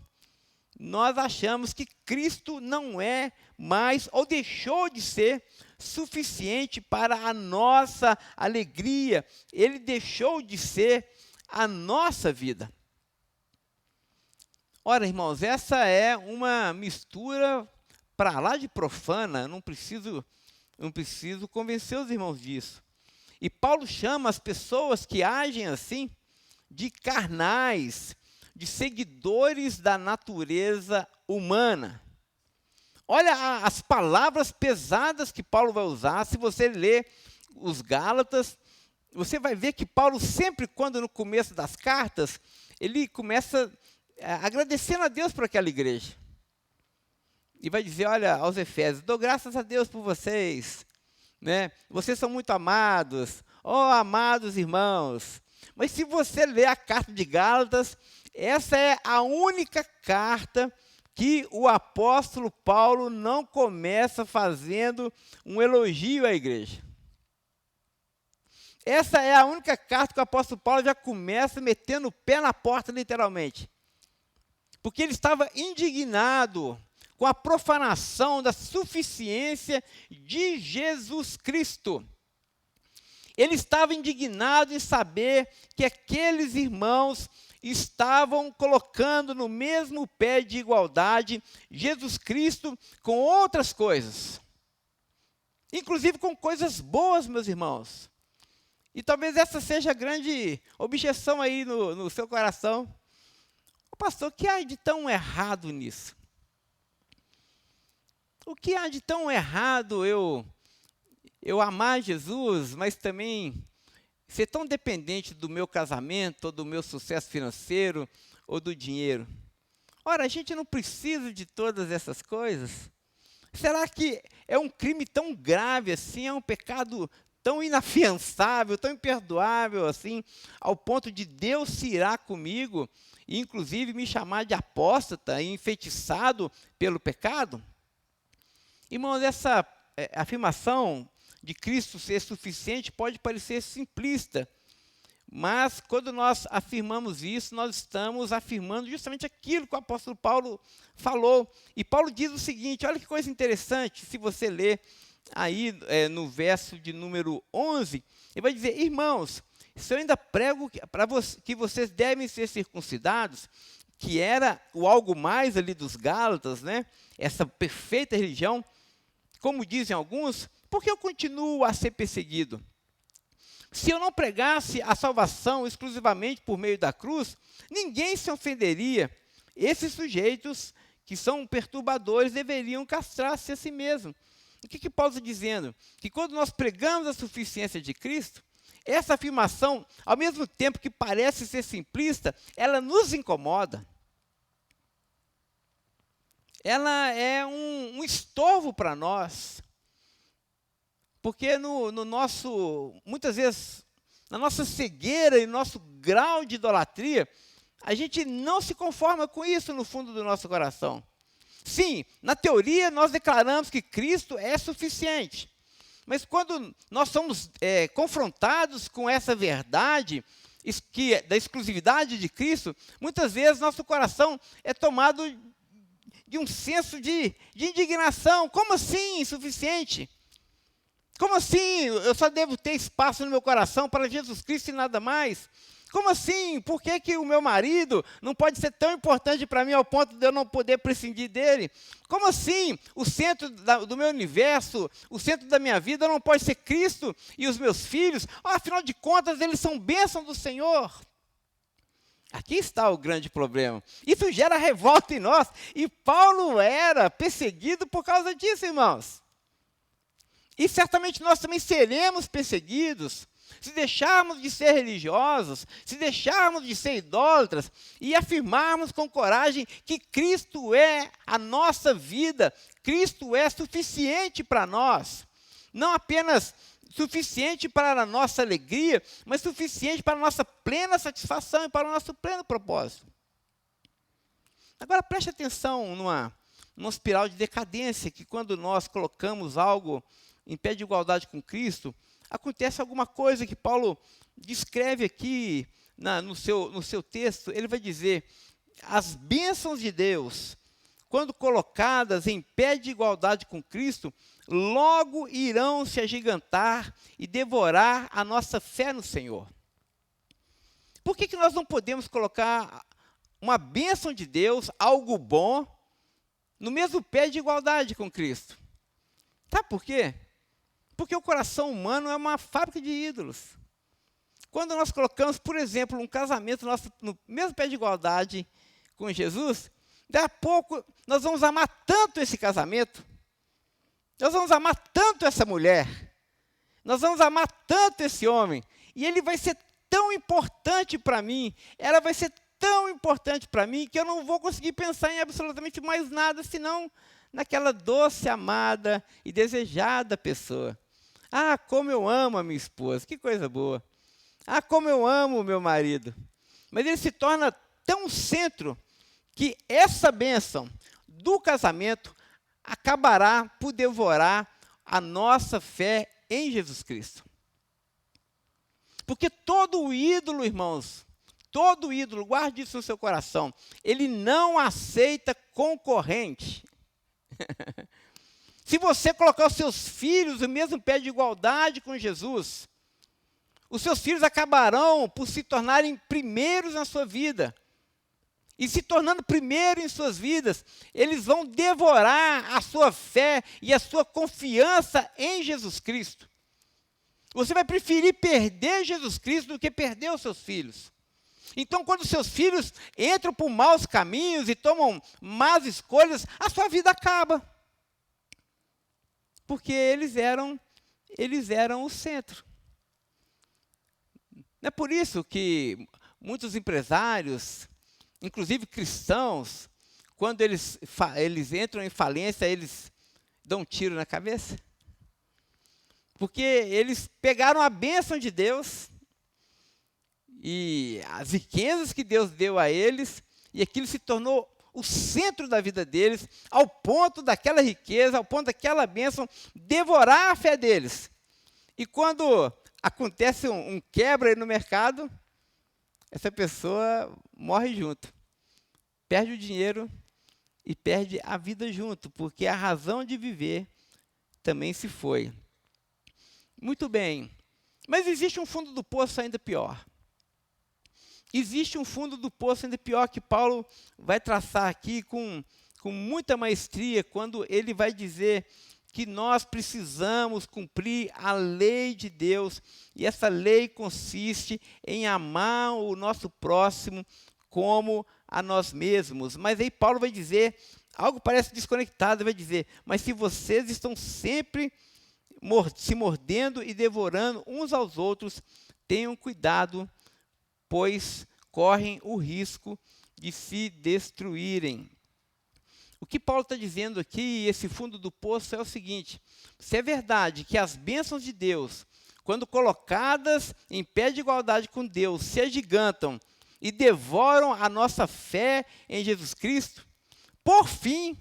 nós achamos que Cristo não é mais, ou deixou de ser, suficiente para a nossa alegria. Ele deixou de ser a nossa vida. Ora, irmãos, essa é uma mistura para lá de profana. Eu não preciso convencer os irmãos disso. E Paulo chama as pessoas que agem assim de carnais, de seguidores da natureza humana. Olha as palavras pesadas que Paulo vai usar. Se você ler os Gálatas, você vai ver que Paulo sempre, quando no começo das cartas, ele começa agradecendo a Deus por aquela igreja. E vai dizer, olha, aos Efésios, dou graças a Deus por vocês, né? Vocês são muito amados, amados irmãos. Mas se você ler a carta de Gálatas, essa é a única carta que o apóstolo Paulo não começa fazendo um elogio à igreja. Essa é a única carta que o apóstolo Paulo já começa metendo o pé na porta, literalmente. Porque ele estava indignado com a profanação da suficiência de Jesus Cristo. Ele estava indignado em saber que aqueles irmãos estavam colocando no mesmo pé de igualdade Jesus Cristo com outras coisas. Inclusive com coisas boas, meus irmãos. E talvez essa seja a grande objeção aí no seu coração. Pastor, o que há de tão errado nisso? O que há de tão errado eu amar Jesus, mas também ser tão dependente do meu casamento, ou do meu sucesso financeiro, ou do dinheiro? Ora, a gente não precisa de todas essas coisas. Será que é um crime tão grave assim, é um pecado tão inafiançável, tão imperdoável assim, ao ponto de Deus se irar comigo e inclusive me chamar de apóstata e enfeitiçado pelo pecado? Irmãos, essa afirmação de Cristo ser suficiente pode parecer simplista, mas quando nós afirmamos isso, nós estamos afirmando justamente aquilo que o apóstolo Paulo falou. E Paulo diz o seguinte, olha que coisa interessante, se você ler aí no verso de número 11, ele vai dizer: irmãos, se eu ainda prego que vocês devem ser circuncidados, que era o algo mais ali dos Gálatas, né? Essa perfeita religião, como dizem alguns, por que eu continuo a ser perseguido? Se eu não pregasse a salvação exclusivamente por meio da cruz, ninguém se ofenderia. Esses sujeitos que são perturbadores deveriam castrar-se a si mesmos. O que Paulo está dizendo? Que quando nós pregamos a suficiência de Cristo, essa afirmação, ao mesmo tempo que parece ser simplista, ela nos incomoda. Ela é um estorvo para nós. Porque muitas vezes, na nossa cegueira e no nosso grau de idolatria, a gente não se conforma com isso no fundo do nosso coração. Sim, na teoria nós declaramos que Cristo é suficiente. Mas quando nós somos confrontados com essa verdade da exclusividade de Cristo, muitas vezes nosso coração é tomado de um senso de indignação. Como assim insuficiente? Como assim eu só devo ter espaço no meu coração para Jesus Cristo e nada mais? Como assim? Por que o meu marido não pode ser tão importante para mim ao ponto de eu não poder prescindir dele? Como assim? O centro do meu universo, o centro da minha vida não pode ser Cristo e os meus filhos? Afinal de contas, eles são bênção do Senhor. Aqui está o grande problema. Isso gera revolta em nós. E Paulo era perseguido por causa disso, irmãos. E certamente nós também seremos perseguidos se deixarmos de ser religiosos, se deixarmos de ser idólatras e afirmarmos com coragem que Cristo é a nossa vida, Cristo é suficiente para nós. Não apenas suficiente para a nossa alegria, mas suficiente para a nossa plena satisfação e para o nosso pleno propósito. Agora preste atenção numa espiral de decadência, que quando nós colocamos algo em pé de igualdade com Cristo, acontece alguma coisa que Paulo descreve aqui no seu texto. Ele vai dizer: as bênçãos de Deus, quando colocadas em pé de igualdade com Cristo, logo irão se agigantar e devorar a nossa fé no Senhor. Por que nós não podemos colocar uma bênção de Deus, algo bom, no mesmo pé de igualdade com Cristo? Sabe por quê? Porque o coração humano é uma fábrica de ídolos. Quando nós colocamos, por exemplo, um casamento no mesmo pé de igualdade com Jesus, daqui a pouco nós vamos amar tanto esse casamento, nós vamos amar tanto essa mulher, nós vamos amar tanto esse homem, e ele vai ser tão importante para mim, ela vai ser tão importante para mim, que eu não vou conseguir pensar em absolutamente mais nada, senão naquela doce, amada e desejada pessoa. Ah, como eu amo a minha esposa, que coisa boa. Ah, como eu amo o meu marido. Mas ele se torna tão centro que essa bênção do casamento acabará por devorar a nossa fé em Jesus Cristo. Porque todo ídolo, irmãos, todo ídolo, guarde isso no seu coração, ele não aceita concorrente. Se você colocar os seus filhos no mesmo pé de igualdade com Jesus, os seus filhos acabarão por se tornarem primeiros na sua vida. E se tornando primeiro em suas vidas, eles vão devorar a sua fé e a sua confiança em Jesus Cristo. Você vai preferir perder Jesus Cristo do que perder os seus filhos. Então, quando seus filhos entram por maus caminhos e tomam más escolhas, a sua vida acaba. Porque eles eram o centro. É por isso que muitos empresários, inclusive cristãos, quando eles entram em falência, eles dão um tiro na cabeça. Porque eles pegaram a bênção de Deus e as riquezas que Deus deu a eles, e aquilo se tornou o centro da vida deles, ao ponto daquela riqueza, ao ponto daquela bênção devorar a fé deles. E quando acontece um quebra aí no mercado, essa pessoa morre junto. Perde o dinheiro e perde a vida junto, porque a razão de viver também se foi. Muito bem, mas existe um fundo do poço ainda pior. Existe um fundo do poço ainda pior que Paulo vai traçar aqui com muita maestria, quando ele vai dizer que nós precisamos cumprir a lei de Deus, e essa lei consiste em amar o nosso próximo como a nós mesmos. Mas aí Paulo vai dizer, algo parece desconectado, vai dizer, mas se vocês estão sempre se mordendo e devorando uns aos outros, tenham cuidado, pois correm o risco de se destruírem. O que Paulo está dizendo aqui, esse fundo do poço, é o seguinte: se é verdade que as bênçãos de Deus, quando colocadas em pé de igualdade com Deus, se agigantam e devoram a nossa fé em Jesus Cristo, por fim,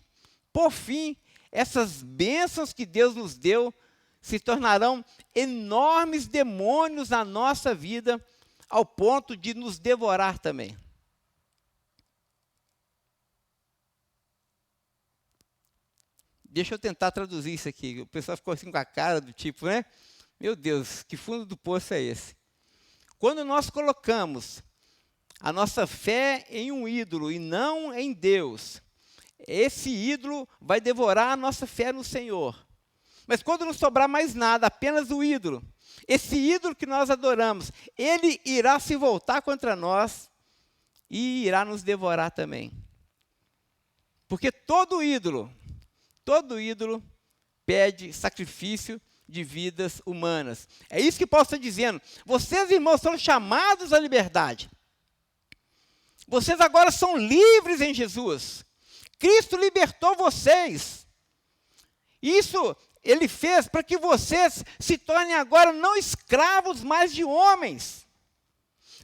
essas bênçãos que Deus nos deu se tornarão enormes demônios na nossa vida, ao ponto de nos devorar também. Deixa eu tentar traduzir isso aqui. O pessoal ficou assim com a cara do tipo, né? Meu Deus, que fundo do poço é esse? Quando nós colocamos a nossa fé em um ídolo e não em Deus, esse ídolo vai devorar a nossa fé no Senhor. Mas quando não sobrar mais nada, apenas o ídolo, esse ídolo que nós adoramos, ele irá se voltar contra nós e irá nos devorar também. Porque todo ídolo pede sacrifício de vidas humanas. É isso que Paulo está dizendo. Vocês, irmãos, são chamados à liberdade. Vocês agora são livres em Jesus. Cristo libertou vocês. Isso Ele fez para que vocês se tornem agora não escravos mais de homens.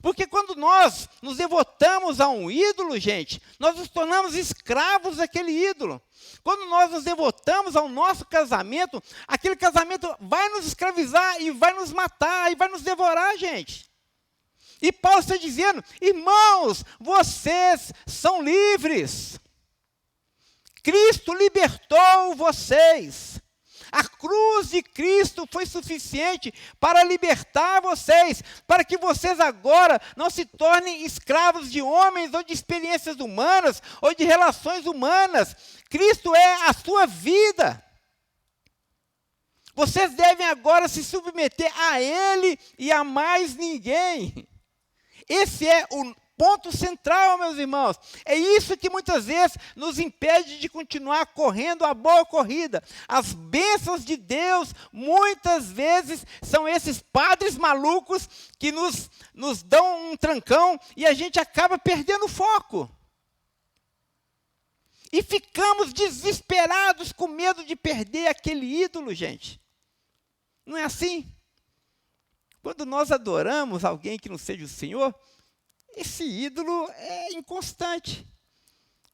Porque quando nós nos devotamos a um ídolo, gente, nós nos tornamos escravos daquele ídolo. Quando nós nos devotamos ao nosso casamento, aquele casamento vai nos escravizar e vai nos matar e vai nos devorar, gente. E Paulo está dizendo, irmãos, vocês são livres. Cristo libertou vocês. A cruz de Cristo foi suficiente para libertar vocês, para que vocês agora não se tornem escravos de homens ou de experiências humanas ou de relações humanas. Cristo é a sua vida. Vocês devem agora se submeter a Ele e a mais ninguém. Esse é o ponto central, meus irmãos. É isso que muitas vezes nos impede de continuar correndo a boa corrida. As bênçãos de Deus, muitas vezes, são esses padres malucos que nos dão um trancão e a gente acaba perdendo o foco. E ficamos desesperados com medo de perder aquele ídolo, gente. Não é assim? Quando nós adoramos alguém que não seja o Senhor, esse ídolo é inconstante.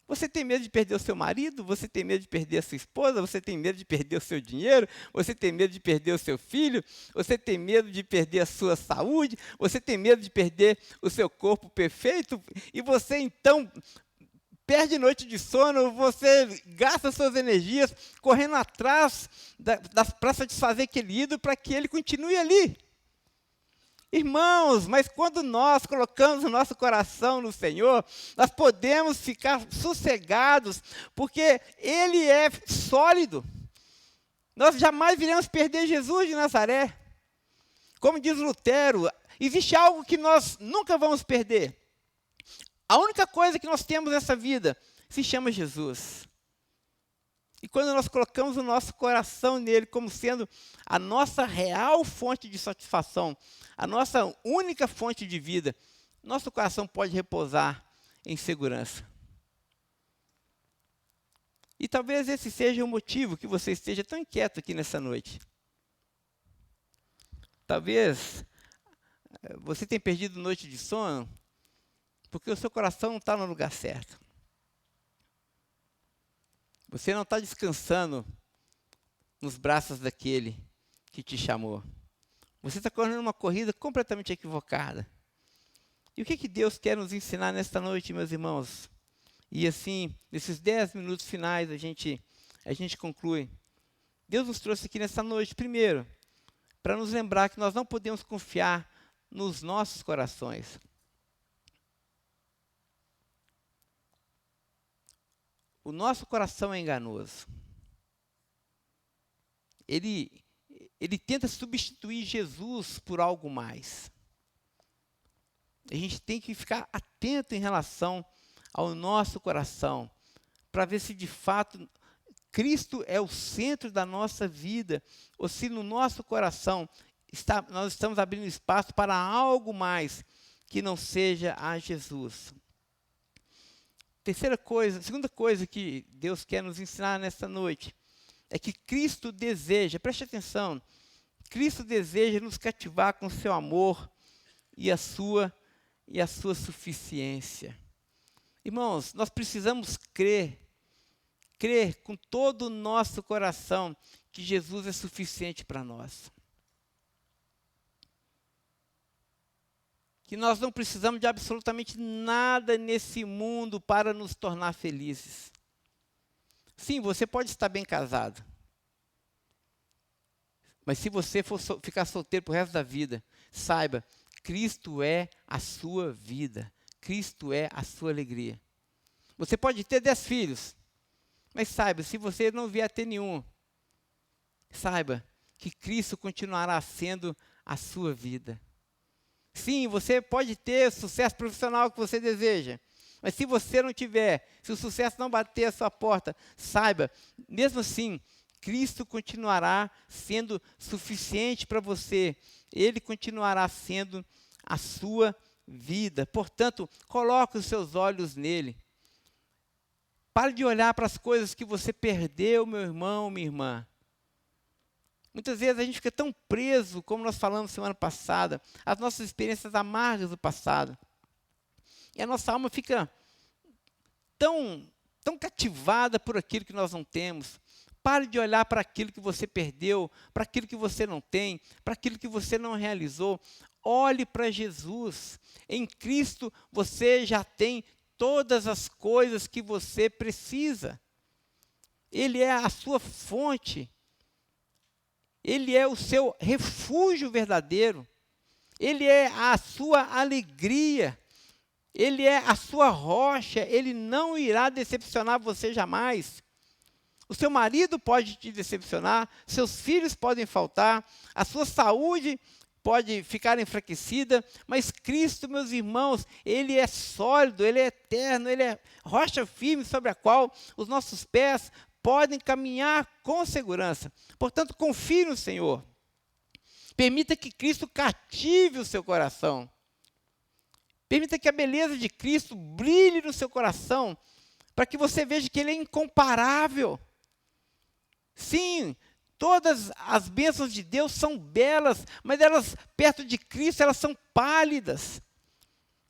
Você tem medo de perder o seu marido? Você tem medo de perder a sua esposa? Você tem medo de perder o seu dinheiro? Você tem medo de perder o seu filho? Você tem medo de perder a sua saúde? Você tem medo de perder o seu corpo perfeito? E você, então, perde noite de sono, você gasta suas energias correndo atrás para satisfazer aquele ídolo para que ele continue ali. Irmãos, mas quando nós colocamos o nosso coração no Senhor, nós podemos ficar sossegados, porque Ele é sólido. Nós jamais iremos perder Jesus de Nazaré. Como diz Lutero, existe algo que nós nunca vamos perder. A única coisa que nós temos nessa vida se chama Jesus. E quando nós colocamos o nosso coração nele como sendo a nossa real fonte de satisfação, a nossa única fonte de vida, nosso coração pode repousar em segurança. E talvez esse seja o motivo que você esteja tão inquieto aqui nessa noite. Talvez você tenha perdido noite de sono porque o seu coração não está no lugar certo. Você não está descansando nos braços daquele que te chamou. Você está correndo uma corrida completamente equivocada. E o que Deus quer nos ensinar nesta noite, meus irmãos? E assim, nesses 10 minutos finais, a gente conclui. Deus nos trouxe aqui nessa noite, primeiro, para nos lembrar que nós não podemos confiar nos nossos corações. O nosso coração é enganoso. Ele tenta substituir Jesus por algo mais. A gente tem que ficar atento em relação ao nosso coração, para ver se de fato Cristo é o centro da nossa vida, ou se no nosso coração nós estamos abrindo espaço para algo mais que não seja a Jesus. Segunda coisa que Deus quer nos ensinar nesta noite, é que Cristo deseja, preste atenção, Cristo deseja nos cativar com o seu amor e a sua suficiência. Irmãos, nós precisamos crer com todo o nosso coração que Jesus é suficiente para nós. Que nós não precisamos de absolutamente nada nesse mundo para nos tornar felizes. Sim, você pode estar bem casado. Mas se você for ficar solteiro pro resto da vida, saiba, Cristo é a sua vida. Cristo é a sua alegria. Você pode ter 10 filhos, mas saiba, se você não vier a ter nenhum, saiba que Cristo continuará sendo a sua vida. Sim, você pode ter o sucesso profissional que você deseja, mas se você não tiver, se o sucesso não bater a sua porta, saiba, mesmo assim, Cristo continuará sendo suficiente para você. Ele continuará sendo a sua vida. Portanto, coloque os seus olhos nele. Pare de olhar para as coisas que você perdeu, meu irmão, minha irmã. Muitas vezes a gente fica tão preso, como nós falamos semana passada, às nossas experiências amargas do passado. E a nossa alma fica tão cativada por aquilo que nós não temos. Pare de olhar para aquilo que você perdeu, para aquilo que você não tem, para aquilo que você não realizou. Olhe para Jesus. Em Cristo você já tem todas as coisas que você precisa. Ele é a sua fonte. Ele é o seu refúgio verdadeiro. Ele é a sua alegria. Ele é a sua rocha. Ele não irá decepcionar você jamais. O seu marido pode te decepcionar, seus filhos podem faltar, a sua saúde pode ficar enfraquecida, mas Cristo, meus irmãos, Ele é sólido, Ele é eterno, Ele é rocha firme sobre a qual os nossos pés podem caminhar com segurança. Portanto, confie no Senhor. Permita que Cristo cative o seu coração. Permita que a beleza de Cristo brilhe no seu coração, para que você veja que Ele é incomparável. Sim, todas as bênçãos de Deus são belas, mas elas, perto de Cristo, elas são pálidas.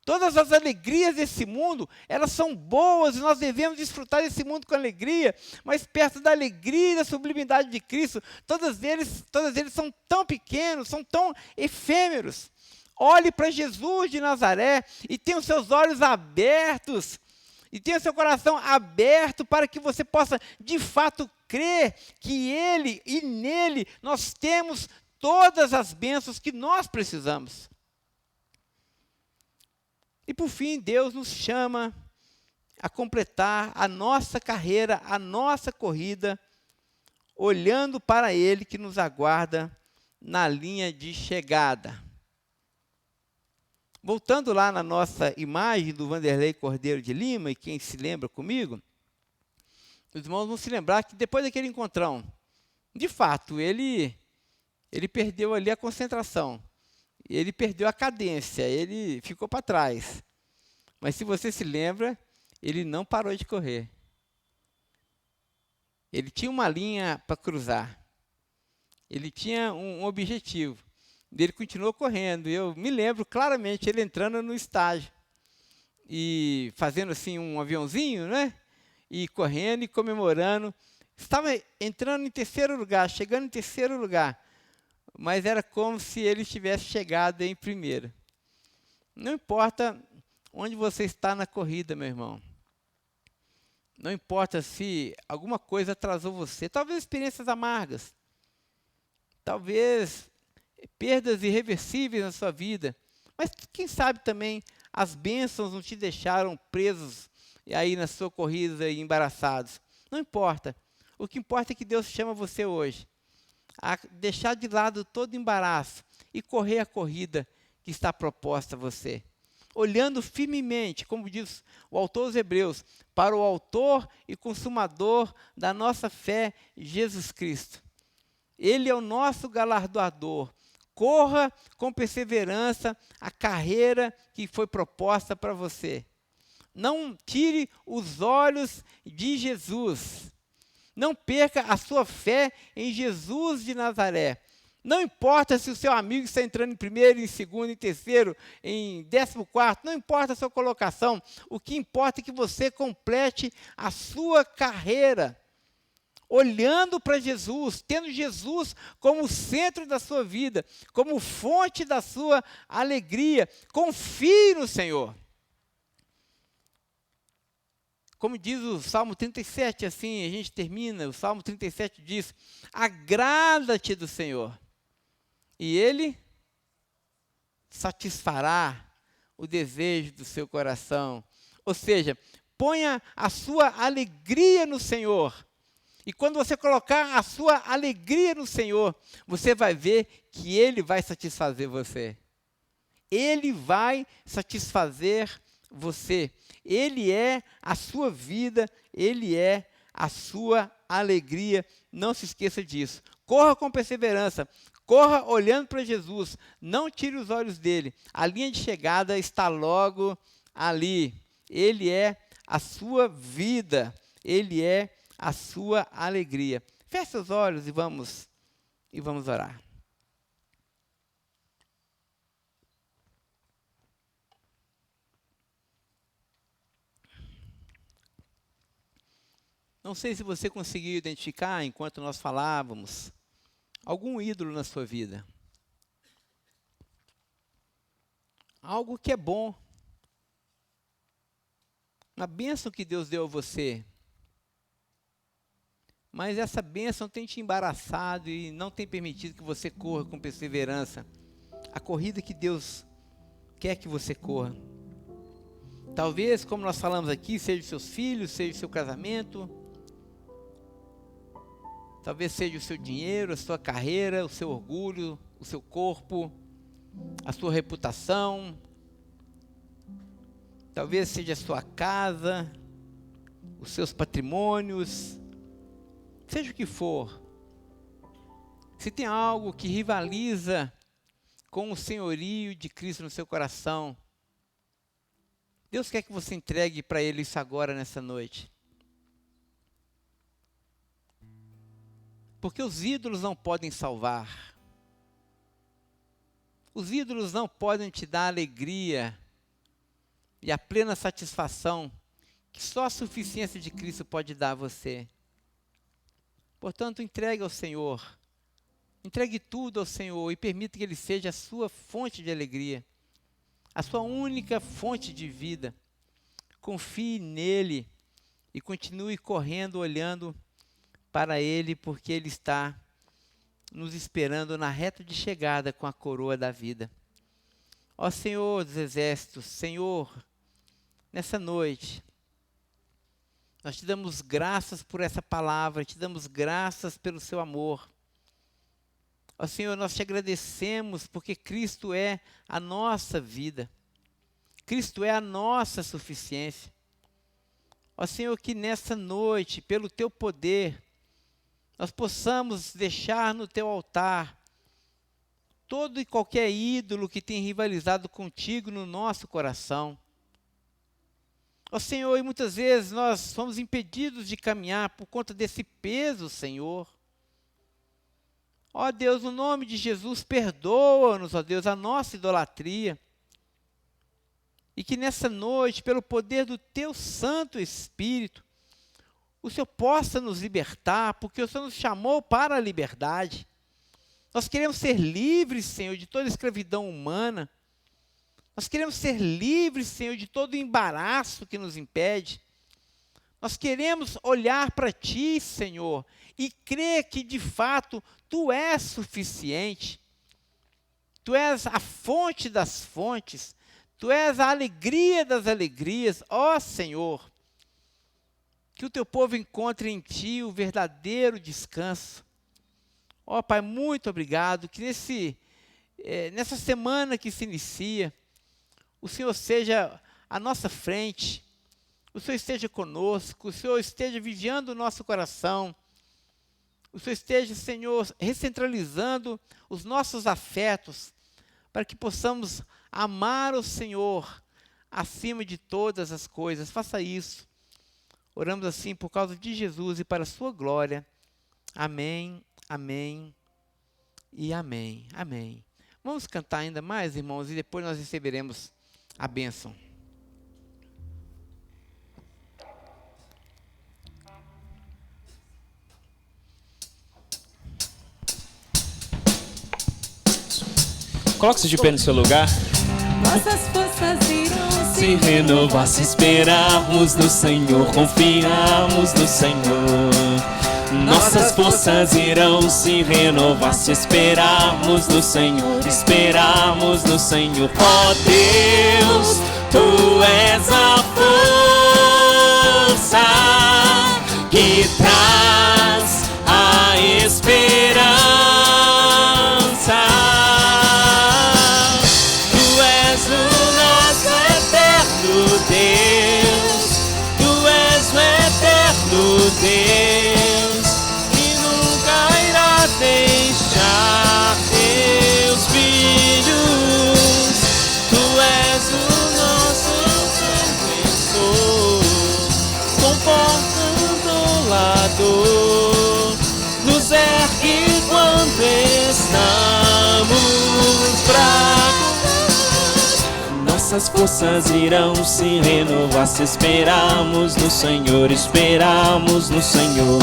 Todas as alegrias desse mundo, elas são boas e nós devemos desfrutar desse mundo com alegria, mas perto da alegria e da sublimidade de Cristo, todos eles são tão pequenos, são tão efêmeros. Olhe para Jesus de Nazaré e tenha os seus olhos abertos, e tenha o seu coração aberto para que você possa, de fato, crer que Ele e nele nós temos todas as bênçãos que nós precisamos. E por fim, Deus nos chama a completar a nossa carreira, a nossa corrida, olhando para Ele que nos aguarda na linha de chegada. Voltando lá na nossa imagem do Vanderlei Cordeiro de Lima, e quem se lembra comigo, os irmãos vão se lembrar que depois daquele encontrão, de fato, ele perdeu ali a concentração, ele perdeu a cadência, ele ficou para trás. Mas se você se lembra, ele não parou de correr. Ele tinha uma linha para cruzar. Ele tinha um objetivo. Ele continuou correndo. Eu me lembro claramente ele entrando no estágio e fazendo assim um aviãozinho, né? E correndo e comemorando. Estava entrando em terceiro lugar, chegando em terceiro lugar. Mas era como se ele tivesse chegado em primeiro. Não importa onde você está na corrida, meu irmão. Não importa se alguma coisa atrasou você. Talvez experiências amargas. Talvez perdas irreversíveis na sua vida. Mas quem sabe também as bênçãos não te deixaram presos aí na sua corrida e embaraçados. Não importa. O que importa é que Deus chama você hoje a deixar de lado todo embaraço e correr a corrida que está proposta a você. Olhando firmemente, como diz o autor dos Hebreus, para o autor e consumador da nossa fé, Jesus Cristo. Ele é o nosso galardoador. Corra com perseverança a carreira que foi proposta para você. Não tire os olhos de Jesus. Não perca a sua fé em Jesus de Nazaré. Não importa se o seu amigo está entrando em primeiro, em segundo, em terceiro, em 14º, não importa a sua colocação. O que importa é que você complete a sua carreira. Olhando para Jesus, tendo Jesus como o centro da sua vida, como fonte da sua alegria. Confie no Senhor. Como diz o Salmo 37, assim, a gente termina, o Salmo 37 diz, agrada-te do Senhor, e Ele satisfará o desejo do seu coração. Ou seja, ponha a sua alegria no Senhor, e quando você colocar a sua alegria no Senhor, você vai ver que Ele vai satisfazer você. Ele vai satisfazer você. Ele é a sua vida, Ele é a sua alegria. Não se esqueça disso. Corra com perseverança, corra olhando para Jesus, não tire os olhos dele. A linha de chegada está logo ali. Ele é a sua vida, Ele é a sua alegria. Feche seus olhos e vamos orar. Não sei se você conseguiu identificar, enquanto nós falávamos, algum ídolo na sua vida. Algo que é bom. Uma bênção que Deus deu a você. Mas essa bênção tem te embaraçado e não tem permitido que você corra com perseverança a corrida que Deus quer que você corra. Talvez, como nós falamos aqui, seja os seus filhos, seja o seu casamento. Talvez seja o seu dinheiro, a sua carreira, o seu orgulho, o seu corpo, a sua reputação. Talvez seja a sua casa, os seus patrimônios. Seja o que for. Se tem algo que rivaliza com o senhorio de Cristo no seu coração, Deus quer que você entregue para Ele isso agora, nessa noite. Porque os ídolos não podem salvar. Os ídolos não podem te dar alegria e a plena satisfação que só a suficiência de Cristo pode dar a você. Portanto, entregue ao Senhor. Entregue tudo ao Senhor e permita que Ele seja a sua fonte de alegria, a sua única fonte de vida. Confie nele e continue correndo, olhando para Ele, porque Ele está nos esperando na reta de chegada com a coroa da vida. Ó Senhor dos Exércitos, Senhor, nessa noite, nós te damos graças por essa palavra, te damos graças pelo seu amor. Ó Senhor, nós te agradecemos porque Cristo é a nossa vida. Cristo é a nossa suficiência. Ó Senhor, que nessa noite, pelo teu poder, nós possamos deixar no teu altar todo e qualquer ídolo que tem rivalizado contigo no nosso coração. Ó Senhor, e muitas vezes nós somos impedidos de caminhar por conta desse peso, Senhor. Ó Deus, no nome de Jesus, perdoa-nos, ó Deus, a nossa idolatria. E que nessa noite, pelo poder do Teu Santo Espírito, o Senhor possa nos libertar, porque o Senhor nos chamou para a liberdade. Nós queremos ser livres, Senhor, de toda escravidão humana. Nós queremos ser livres, Senhor, de todo embaraço que nos impede. Nós queremos olhar para Ti, Senhor, e crer que, de fato, Tu és suficiente. Tu és a fonte das fontes. Tu és a alegria das alegrias. Ó Senhor, que o Teu povo encontre em Ti o verdadeiro descanso. Ó Pai, muito obrigado, que nessa semana que se inicia, o Senhor seja à nossa frente, o Senhor esteja conosco, o Senhor esteja vigiando o nosso coração, o Senhor esteja, Senhor, recentralizando os nossos afetos, para que possamos amar o Senhor acima de todas as coisas. Faça isso. Oramos assim por causa de Jesus e para a sua glória. Amém, amém e amém. Amém. Vamos cantar ainda mais, irmãos, e depois nós receberemos a bênção. Coloque-se de pé no seu lugar. Nossas forças irão Se renovar, se esperarmos no Senhor, confiarmos no Senhor. Nossas forças irão se renovar, se esperarmos no Senhor, esperarmos no Senhor. Ó Deus, Tu és a força que traz a esperança. Tu és o nosso eterno Deus, Tu és o eterno Deus, que nunca irá deixar Teus filhos. Tu és o nosso defensor, consolador, nos ergue quando estamos fracos. Nossas forças irão se renovar, se esperarmos no Senhor, esperarmos no Senhor.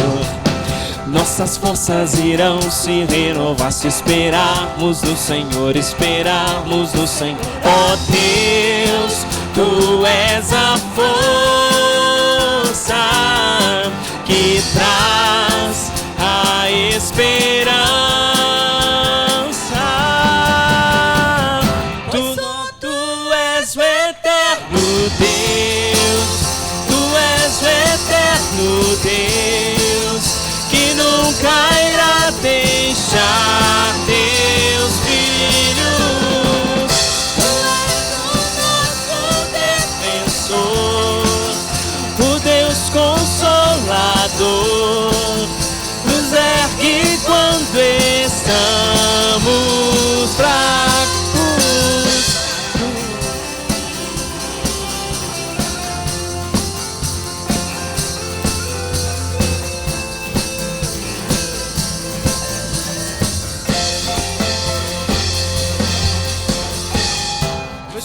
Nossas forças irão se renovar, se esperarmos no Senhor, esperarmos no Senhor. Ó Deus, Tu és a força que traz a esperança. Tu és o eterno Deus, Tu és o eterno Deus, que nunca irá deixar Teus filhos. Tu és o nosso defensor, o Deus consolador, nos ergue quando estamos fracos.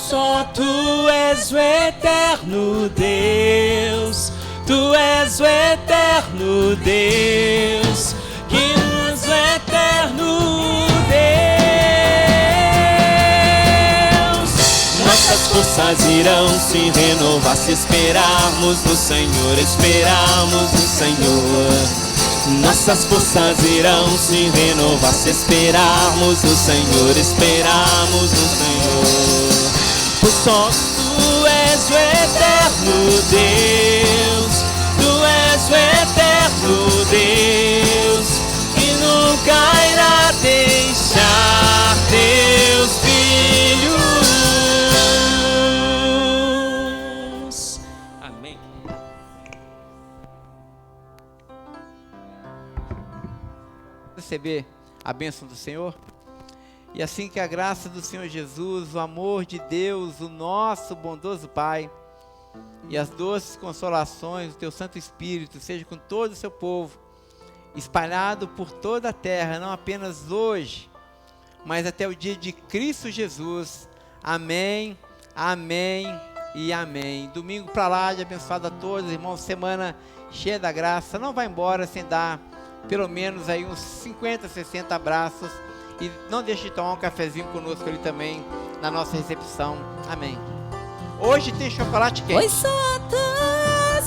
Só Tu és o eterno Deus, Tu és o eterno Deus, que és o eterno Deus. Nossas forças irão se renovar, se esperarmos no Senhor, esperarmos no Senhor. Nossas forças irão se renovar, se esperarmos no Senhor, esperarmos no Senhor. Pois só Tu és o eterno Deus, Tu és o eterno Deus, que nunca irá deixar Teus filhos. Amém. Receber a bênção do Senhor. E assim que a graça do Senhor Jesus, o amor de Deus, o nosso bondoso Pai, e as doces consolações do teu Santo Espírito seja com todo o seu povo, espalhado por toda a terra, não apenas hoje, mas até o dia de Cristo Jesus. Amém, amém e amém. Domingo para lá, de abençoado a todos, irmãos, semana cheia da graça. Não vai embora sem dar pelo menos aí uns 50, 60 abraços, e não deixe de tomar um cafezinho conosco ali também na nossa recepção. Amém. Hoje tem chocolate quente. Pois só a tua